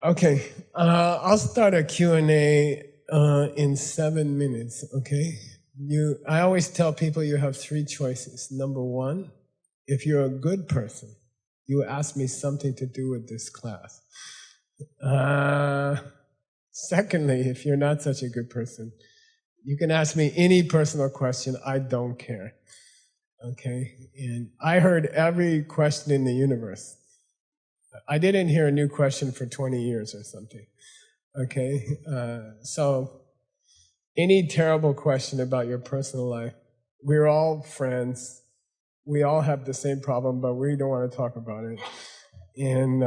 Okay, I'll start a Q&A in 7 minutes. Okay, I always tell people you have 3 choices. Number 1, if you're a good person, you ask me something to do with this class. Secondly, if you're not such a good person, you can ask me any personal question. I don't care. Okay? And I heard every question in the universe. I didn't hear a new question for 20 years or something. Okay? So any terrible question about your personal life, we're all friends. We all have the same problem, but we don't want to talk about it. And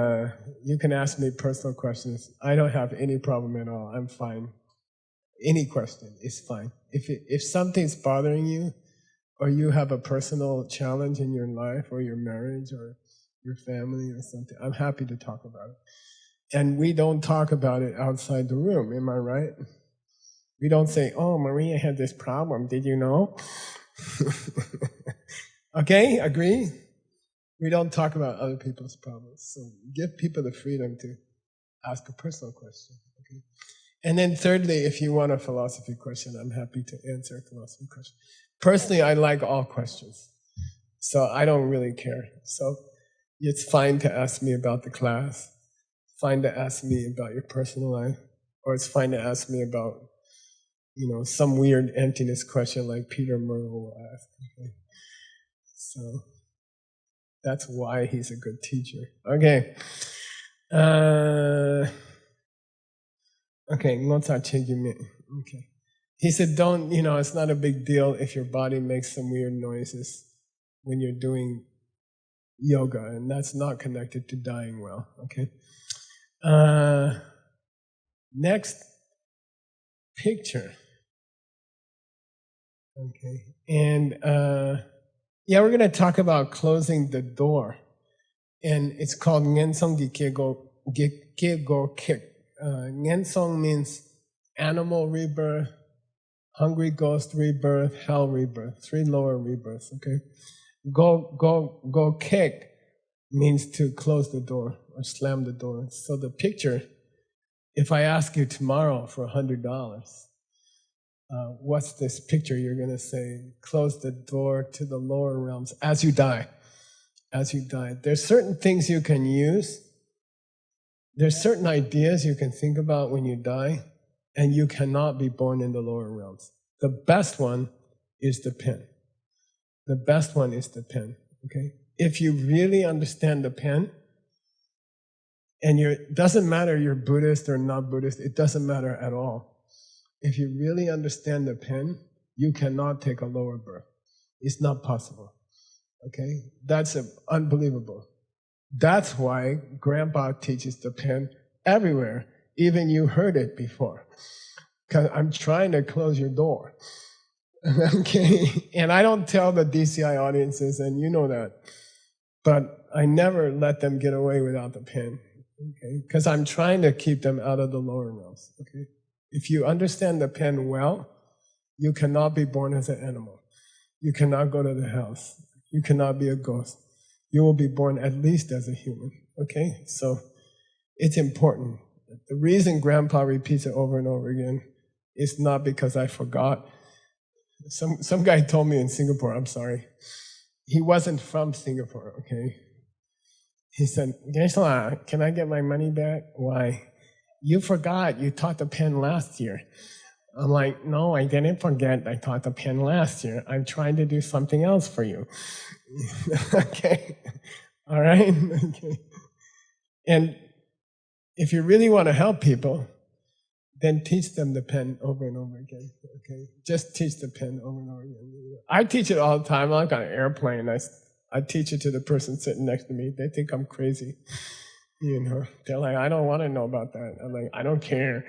you can ask me personal questions. I don't have any problem at all. I'm fine. Any question is fine. If something's bothering you, or you have a personal challenge in your life, or your marriage, or your family, or something, I'm happy to talk about it. And we don't talk about it outside the room. Am I right? We don't say, "Oh, Maria had this problem. Did you know?" Okay, agree? We don't talk about other people's problems. So give people the freedom to ask a personal question. Okay? And then thirdly, if you want a philosophy question, I'm happy to answer a philosophy question. Personally, I like all questions. So I don't really care. So it's fine to ask me about the class, fine to ask me about your personal life, or it's fine to ask me about, some weird emptiness question like Peter Murrow asked. Okay? So that's why he's a good teacher. Okay. Okay. He said, don't, it's not a big deal if your body makes some weird noises when you're doing yoga, and that's not connected to dying well. Okay. Next picture. Okay. And, we're going to talk about closing the door. And it's called Ngensong Gikego Kik. Ngensong means animal rebirth, hungry ghost rebirth, hell rebirth, 3 lower rebirths, okay? Go kick means to close the door or slam the door. So the picture, if I ask you tomorrow for $100, what's this picture? You're going to say, close the door to the lower realms as you die. As you die. There's certain things you can use. There's certain ideas you can think about when you die, and you cannot be born in the lower realms. The best one is the pen. The best one is the pen. Okay? If you really understand the pen, and doesn't matter you're Buddhist or not Buddhist, it doesn't matter at all. If you really understand the pen, you cannot take a lower birth. It's not possible. Okay? That's unbelievable. That's why Grandpa teaches the pen everywhere. Even you heard it before. Because I'm trying to close your door. Okay? And I don't tell the DCI audiences, and you know that. But I never let them get away without the pen. Okay? Because I'm trying to keep them out of the lower realms. Okay? If you understand the pen well, you cannot be born as an animal. You cannot go to the hells. You cannot be a ghost. You will be born at least as a human. Okay? So it's important. The reason Grandpa repeats it over and over again is not because I forgot. Some guy told me in Singapore, I'm sorry, he wasn't from Singapore, okay? He said, Geshe, can I get my money back? Why? You forgot you taught the pen last year. I'm like, no, I didn't forget I taught the pen last year. I'm trying to do something else for you. Okay? All right? Okay. And if you really want to help people, then teach them the pen over and over again. Okay? Just teach the pen over and over again. I teach it all the time. I'm like on an airplane. I teach it to the person sitting next to me. They think I'm crazy. You know, they're like, I don't want to know about that. I'm like, I don't care.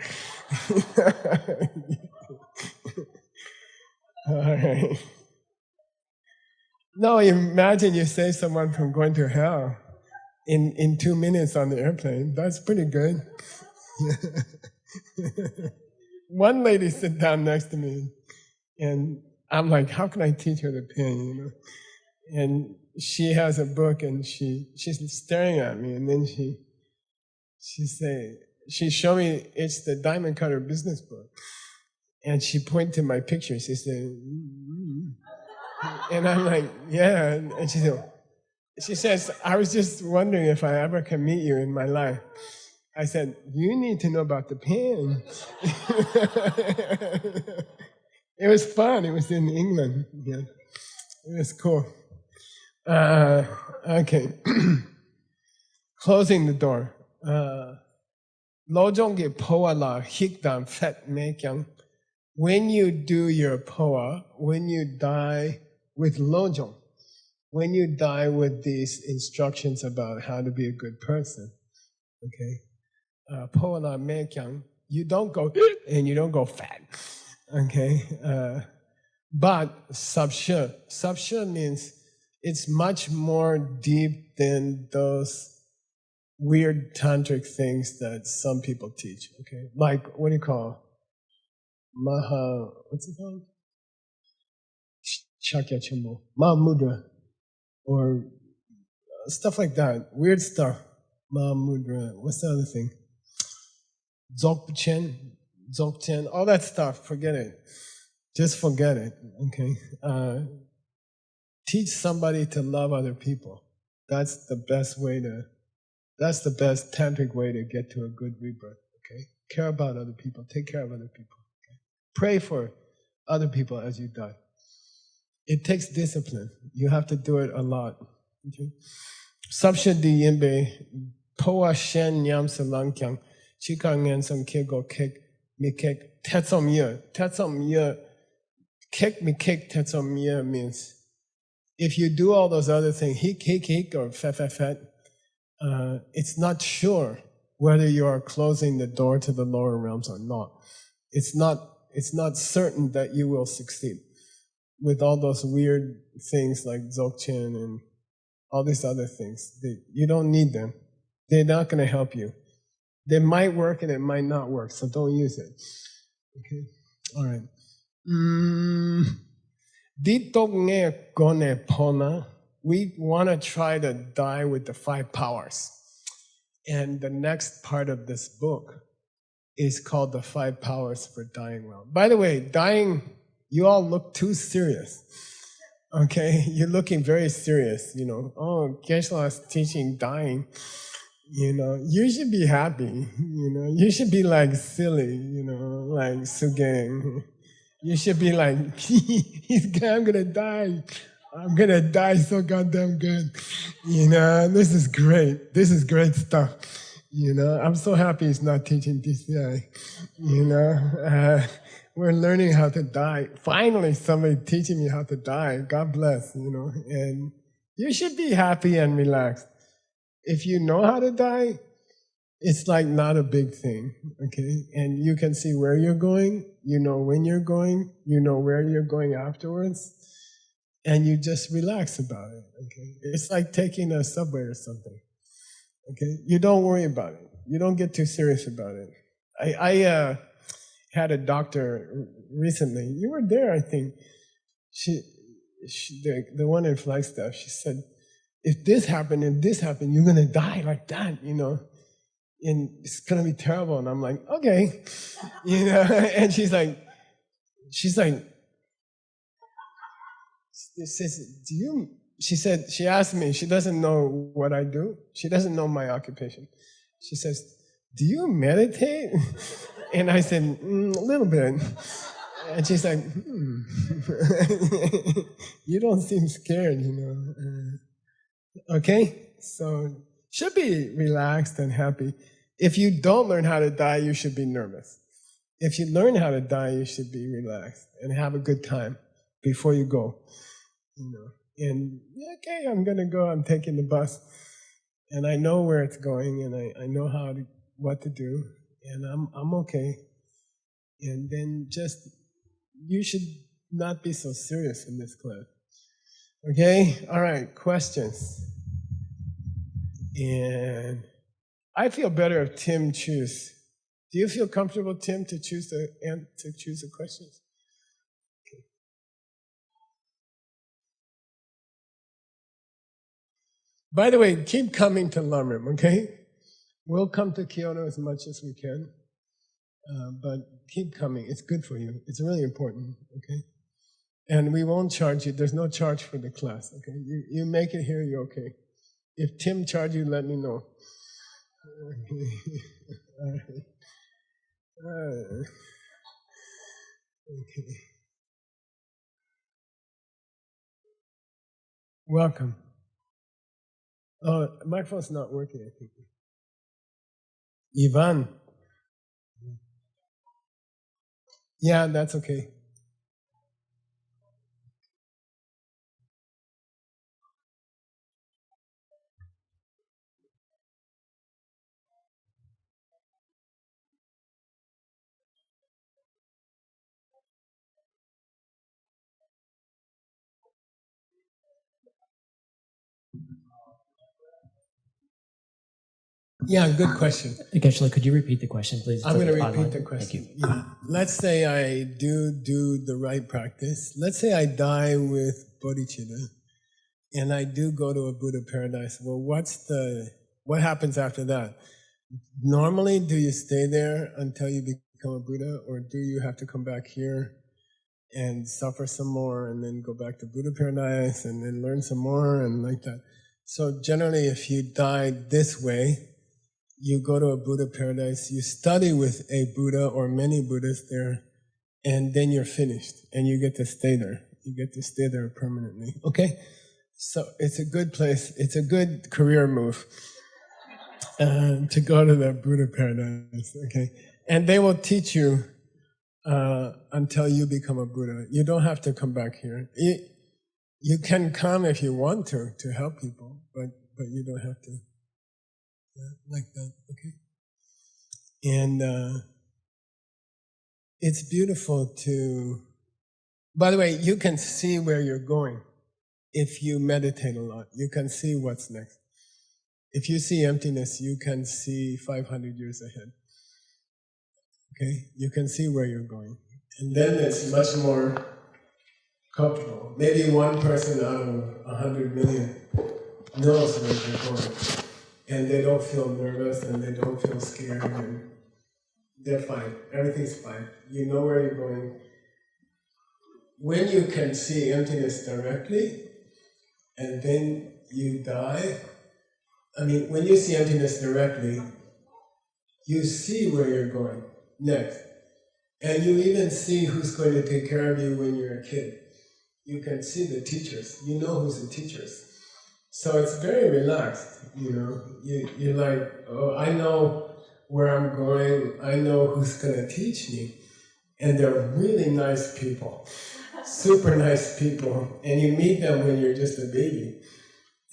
All right. No, imagine you save someone from going to hell in 2 minutes on the airplane. That's pretty good. One lady sit down next to me, and I'm like, how can I teach her the pen, you know? And she has a book, and she's staring at me, and then she showed me it's the Diamond Cutter business book, and she pointed to my picture. She said, and I'm like, yeah, and she says, I was just wondering if I ever can meet you in my life. I said, you need to know about the pen. It was fun. It was in England. Yeah. It was cool. Okay. Closing the door. Lojong ge Powa la hikdam fet mekyang. When you do your Powa, when you die with Lojong, when you die with these instructions about how to be a good person, okay? Powa la mekyang, you don't go and you don't go fat, okay? But sabshe means it's much more deep than those weird tantric things that some people teach, okay? Like, what do you call what's it called? Shakya Chumbo, Mahamudra, or stuff like that. Weird stuff. Mahamudra, what's the other thing? Dzogchen, all that stuff, forget it. Just forget it, okay? Teach somebody to love other people. That's the best tantric way to get to a good rebirth, okay? Care about other people, take care of other people. Okay? Pray for other people as you die. It takes discipline. You have to do it a lot. Okay? Sabshe di yinbe, Powa shen nyam selangkyang, chikang en sam kego kek, mi kek, tetsom ye. Tetsom ye, kek mi kek tetsom ye means, if you do all those other things, hik, or fet, it's not sure whether you are closing the door to the lower realms or not. It's not certain that you will succeed with all those weird things like Dzogchen and all these other things. You don't need them. They're not going to help you. They might work and it might not work, so don't use it. Okay? All right. We want to try to die with the 5 powers. And the next part of this book is called The 5 Powers for Dying Well. By the way, dying, you all look too serious. Okay? You're looking very serious, you know. Oh, Geshe is teaching dying. You know, you should be happy. You know, you should be like silly, you know, like Sugeng. You should be like, I'm gonna die. I'm gonna die so goddamn good. You know, this is great. This is great stuff. You know, I'm so happy he's not teaching DCI. You know, we're learning how to die. Finally, somebody teaching me how to die. God bless, you know. And you should be happy and relaxed. If you know how to die, it's like not a big thing, okay? And you can see where you're going, you know when you're going, you know where you're going afterwards, and you just relax about it, okay? It's like taking a subway or something, okay? You don't worry about it. You don't get too serious about it. I had a doctor recently. You were there, I think. The one in Flagstaff, she said, if this happened, you're going to die like that, and it's going to be terrible. And I'm like, okay, and she says, she asked me, she doesn't know what I do. She doesn't know my occupation. She says, do you meditate? And I said, a little bit. And she's like, you don't seem scared, Okay? So, should be relaxed and happy. If you don't learn how to die, you should be nervous. If you learn how to die, you should be relaxed and have a good time before you go. And, okay, I'm going to go, I'm taking the bus. And I know where it's going, and I know what to do, and I'm okay. And then you should not be so serious in this class. Okay? All right, questions. And I feel better if Tim choose. Do you feel comfortable, Tim, to choose the questions? Okay. By the way, keep coming to Lamrim, okay? We'll come to Kyoto as much as we can. But keep coming. It's good for you. It's really important, okay? And we won't charge you. There's no charge for the class, okay? You make it here, you're okay. If Tim charges you, let me know. Okay. All right. Okay. Welcome. Oh, my phone's not working, I think. Ivan. Yeah, that's okay. Yeah, good question. Geshe, could you repeat the question, please? I'm going to repeat the question. Thank you. Yeah. Let's say I do the right practice. Let's say I die with Bodhicitta, and I do go to a Buddha paradise. Well, what happens after that? Normally, do you stay there until you become a Buddha, or do you have to come back here and suffer some more, and then go back to Buddha paradise, and then learn some more, and like that? So generally, if you die this way, you go to a Buddha paradise, you study with a Buddha or many Buddhists there, and then you're finished, and you get to stay there. You get to stay there permanently, okay? So it's a good place, it's a good career move to go to the Buddha paradise, okay? And they will teach you until you become a Buddha. You don't have to come back here. You can come if you want to help people, but you don't have to. Like that, okay? And it's beautiful to... By the way, you can see where you're going if you meditate a lot. You can see what's next. If you see emptiness, you can see 500 years ahead. Okay? You can see where you're going. And then it's much more comfortable. Maybe one person out of 100 million knows where they're going. And they don't feel nervous, and they don't feel scared, and they're fine. Everything's fine. You know where you're going. When you can see emptiness directly, and then you die, when you see emptiness directly, you see where you're going next. And you even see who's going to take care of you when you're a kid. You can see the teachers. You know who's the teachers. So it's very relaxed, You're like, oh, I know where I'm going. I know who's going to teach me. And they're really nice people, super nice people. And you meet them when you're just a baby.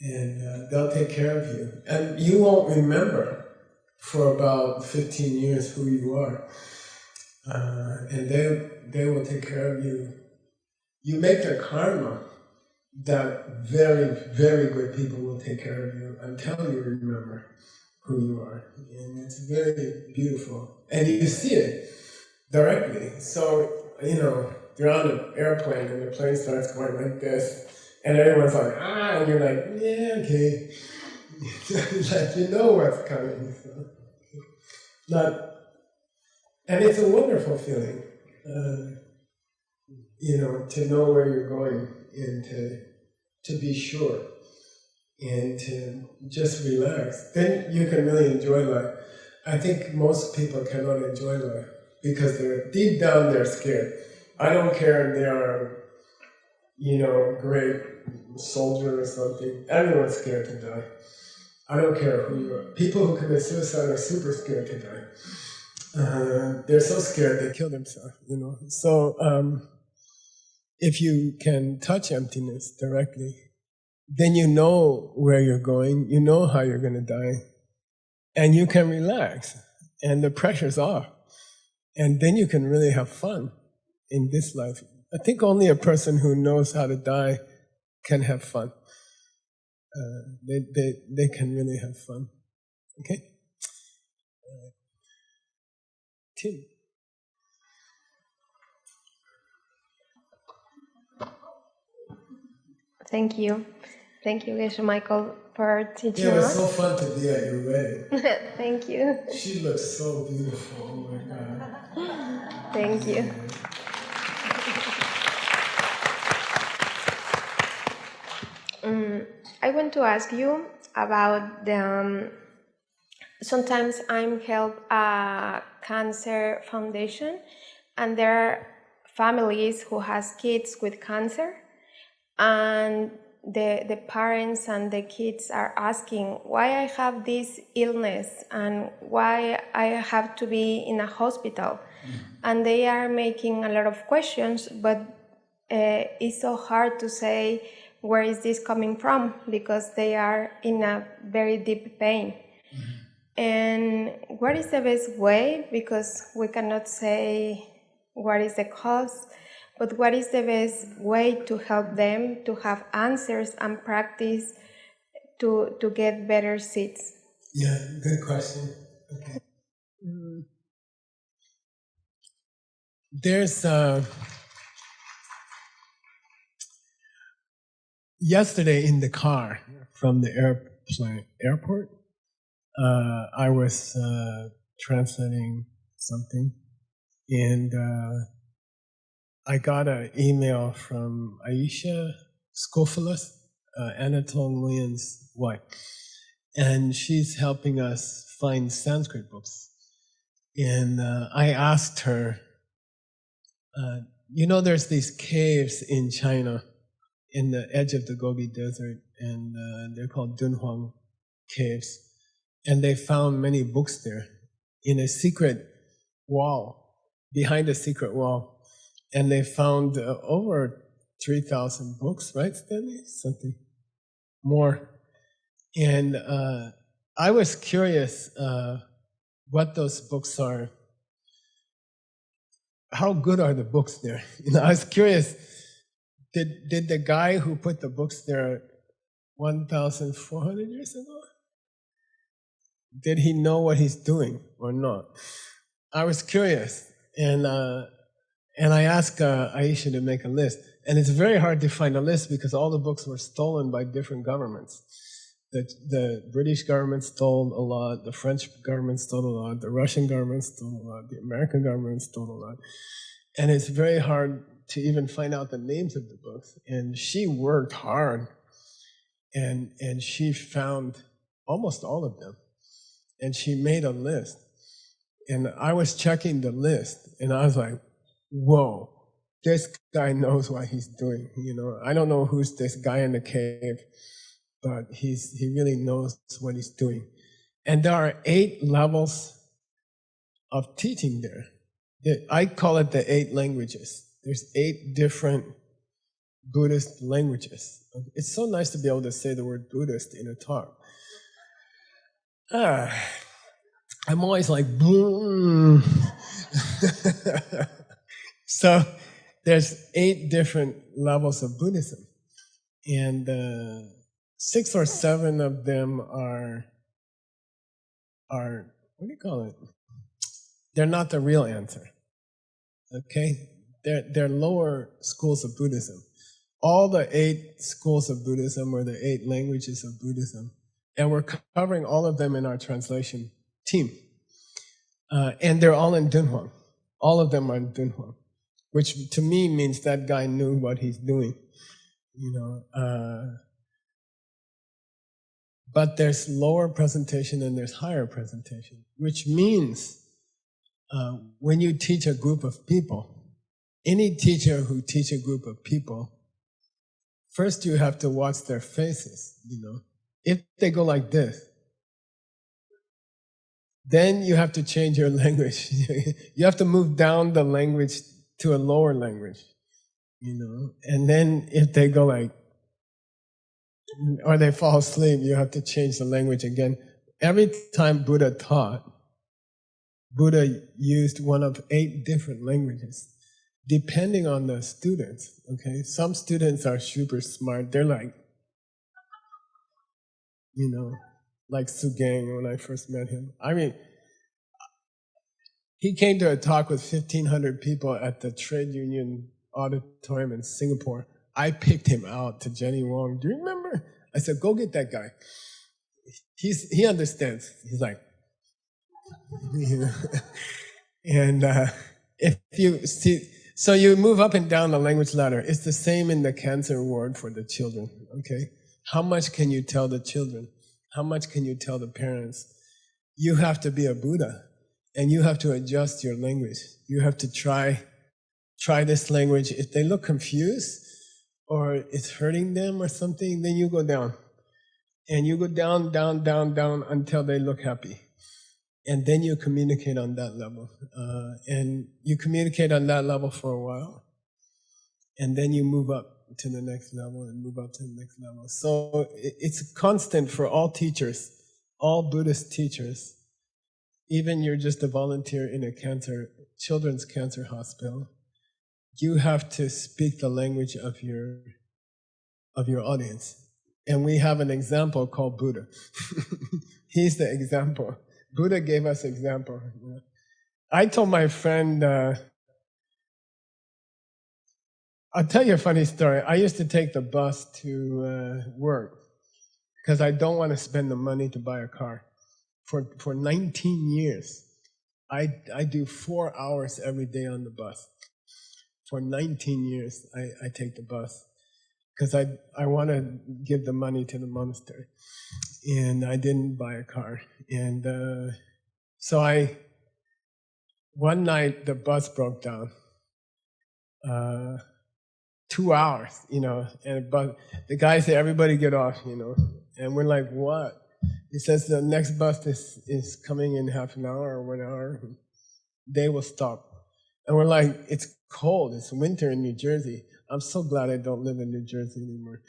And they'll take care of you. And you won't remember for about 15 years who you are. And they will take care of you. You make the karma that very, very good people will take care of you until you remember who you are. And it's very beautiful. And you see it. directly. So, you're on an airplane and the plane starts going like this, and everyone's like, and you're like, yeah, okay. Like, you know what's coming. So. And it's a wonderful feeling, to know where you're going and to be sure and to just relax. Then you can really enjoy life. I think most people cannot enjoy life because deep down they're scared. I don't care if they are, great soldier or something. Everyone's scared to die. I don't care who you are. People who commit suicide are super scared to die. They're so scared they kill themselves, So if you can touch emptiness directly, then you know where you're going, you know how you're going to die, and you can relax, and the pressure's off. And then you can really have fun in this life. I think only a person who knows how to die can have fun. They can really have fun. Okay? Tim. Thank you. Thank you, Geshe Michael, for teaching us. It was so fun to be at your wedding. Thank you. She looks so beautiful. Oh my God. Thank you. I want to ask you about the. Sometimes I'm help a cancer foundation, and there are families who has kids with cancer, and the parents and the kids are asking why I have this illness and why I have to be in a hospital. And they are making a lot of questions, but it's so hard to say where is this coming from because they are in a very deep pain. And what is the best way, because we cannot say what is the cause, but what is the best way to help them to have answers and practice to get better seeds? Yeah, good question. Okay. There's yesterday in the car from the airport, I was translating something, and I got an email from Aisha Skoufalos, Anatole Nguyen's wife, and she's helping us find Sanskrit books. And I asked her, there's these caves in China in the edge of the Gobi Desert, and they're called Dunhuang caves. And they found many books there in a secret wall, behind a secret wall. And they found over 3,000 books, right, Stanley? Something more. And I was curious what those books are. How good are the books there? I was curious, did the guy who put the books there 1,400 years ago, did he know what he's doing or not? I was curious, and I asked Aisha to make a list. And it's very hard to find a list because all the books were stolen by different governments. The British government stole a lot, the French government stole a lot, the Russian government stole a lot, the American government stole a lot. And it's very hard to even find out the names of the books. And she worked hard, and she found almost all of them. And she made a list. And I was checking the list, and I was like, whoa, this guy knows what he's doing. I don't know who's this guy in the cave, but he really knows what he's doing. And there are 8 levels of teaching there. I call it the 8 languages. There's 8 different Buddhist languages. It's so nice to be able to say the word Buddhist in a talk. I'm always like, boom. So there's 8 different levels of Buddhism. And 6 or 7 of them are, what do you call it? They're not the real answer. Okay? They're lower schools of Buddhism. All the 8 schools of Buddhism, or the 8 languages of Buddhism, and we're covering all of them in our translation team. And they're all in Dunhuang. All of them are in Dunhuang, which to me means that guy knew what he's doing. But there's lower presentation and there's higher presentation, which means when you teach a group of people, any teacher who teach a group of people, first you have to watch their faces, If they go like this, then you have to change your language. You have to move down the language to a lower language, And then if they go like, or they fall asleep, you have to change the language again. Every time Buddha taught, Buddha used one of 8 different languages, depending on the students, okay? Some students are super smart. They're like, like Sugang when I first met him. I mean, he came to a talk with 1,500 people at the trade union auditorium in Singapore. I picked him out to Jenny Wong. Do you remember? I said, go get that guy. He understands. He's like, And if you see, so you move up and down the language ladder. It's the same in the cancer ward for the children, okay? How much can you tell the children? How much can you tell the parents? You have to be a Buddha, and you have to adjust your language. You have to try this language. If they look confused, or it's hurting them or something, then you go down. And you go down, down, down, down until they look happy. And then you communicate on that level. And you communicate on that level for a while. And then you move up to the next level and move up to the next level. So it's constant for all teachers, all Buddhist teachers. Even you're just a volunteer in a children's cancer hospital. You have to speak the language of your audience. And we have an example called Buddha. He's the example. Buddha gave us example. I told my friend, I'll tell you a funny story. I used to take the bus to work because I don't want to spend the money to buy a car. For 19 years, I do 4 hours every day on the bus. For 19 years, I take the bus because I want to give the money to the monastery. And I didn't buy a car. And so one night the bus broke down. 2 hours, but the guy said, everybody get off, And we're like, what? He says the next bus is coming in half an hour or 1 hour. They will stop. And we're like, it's cold. It's winter in New Jersey. I'm so glad I don't live in New Jersey anymore.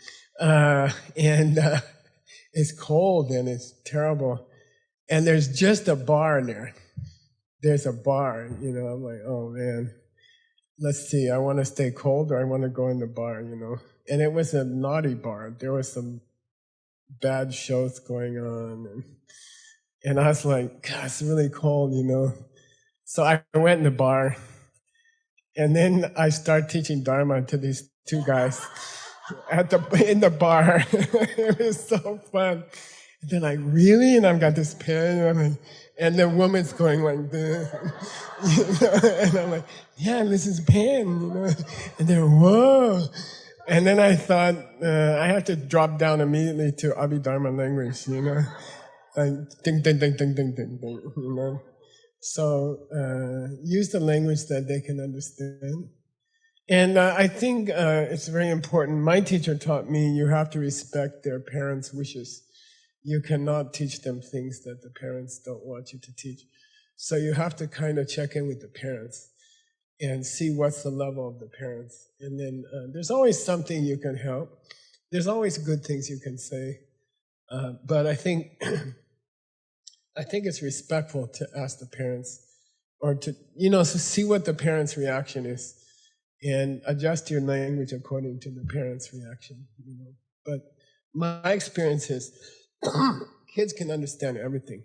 It's cold and it's terrible. And there's just a bar there. There's a bar, I'm like, oh man, let's see, I want to stay cold or I want to go in the bar, And it was a naughty bar. There was some bad shows going on. And I was like, God, it's really cold, So I went in the bar. And then I started teaching Dharma to these 2 guys in the bar. It was so fun. And they're like, really? And I've got this pen, and the woman's going like this. And I'm like, yeah, this is pen, And they're, whoa. And then I thought, I have to drop down immediately to Abhidharma language, Like, ding, ding, ding, ding, ding, ding, ding, So use the language that they can understand. And I think it's very important. My teacher taught me you have to respect their parents' wishes. You cannot teach them things that the parents don't want you to teach. So you have to kind of check in with the parents and see what's the level of the parents. And then there's always something you can help. There's always good things you can say. But I think it's respectful to ask the parents or to, to see what the parents' reaction is and adjust your language according to the parents' reaction. But my experience is kids can understand everything.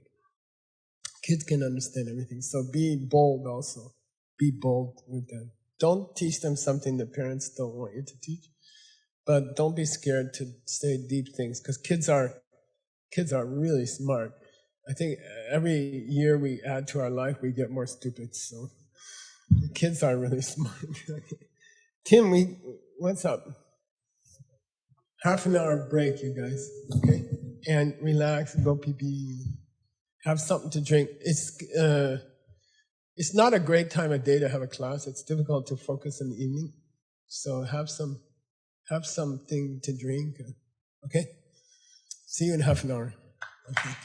Kids can understand everything. So be bold also. be bold with them. Don't teach them something that parents don't want you to teach, but don't be scared to say deep things, because kids are really smart. I think every year we add to our life, we get more stupid. So the kids are really smart. Tim, what's up? Half an hour break, you guys, okay? And relax and go pee-pee. Have something to drink. It's not a great time of day to have a class. It's difficult to focus in the evening. So have something to drink. Okay? See you in half an hour. Okay.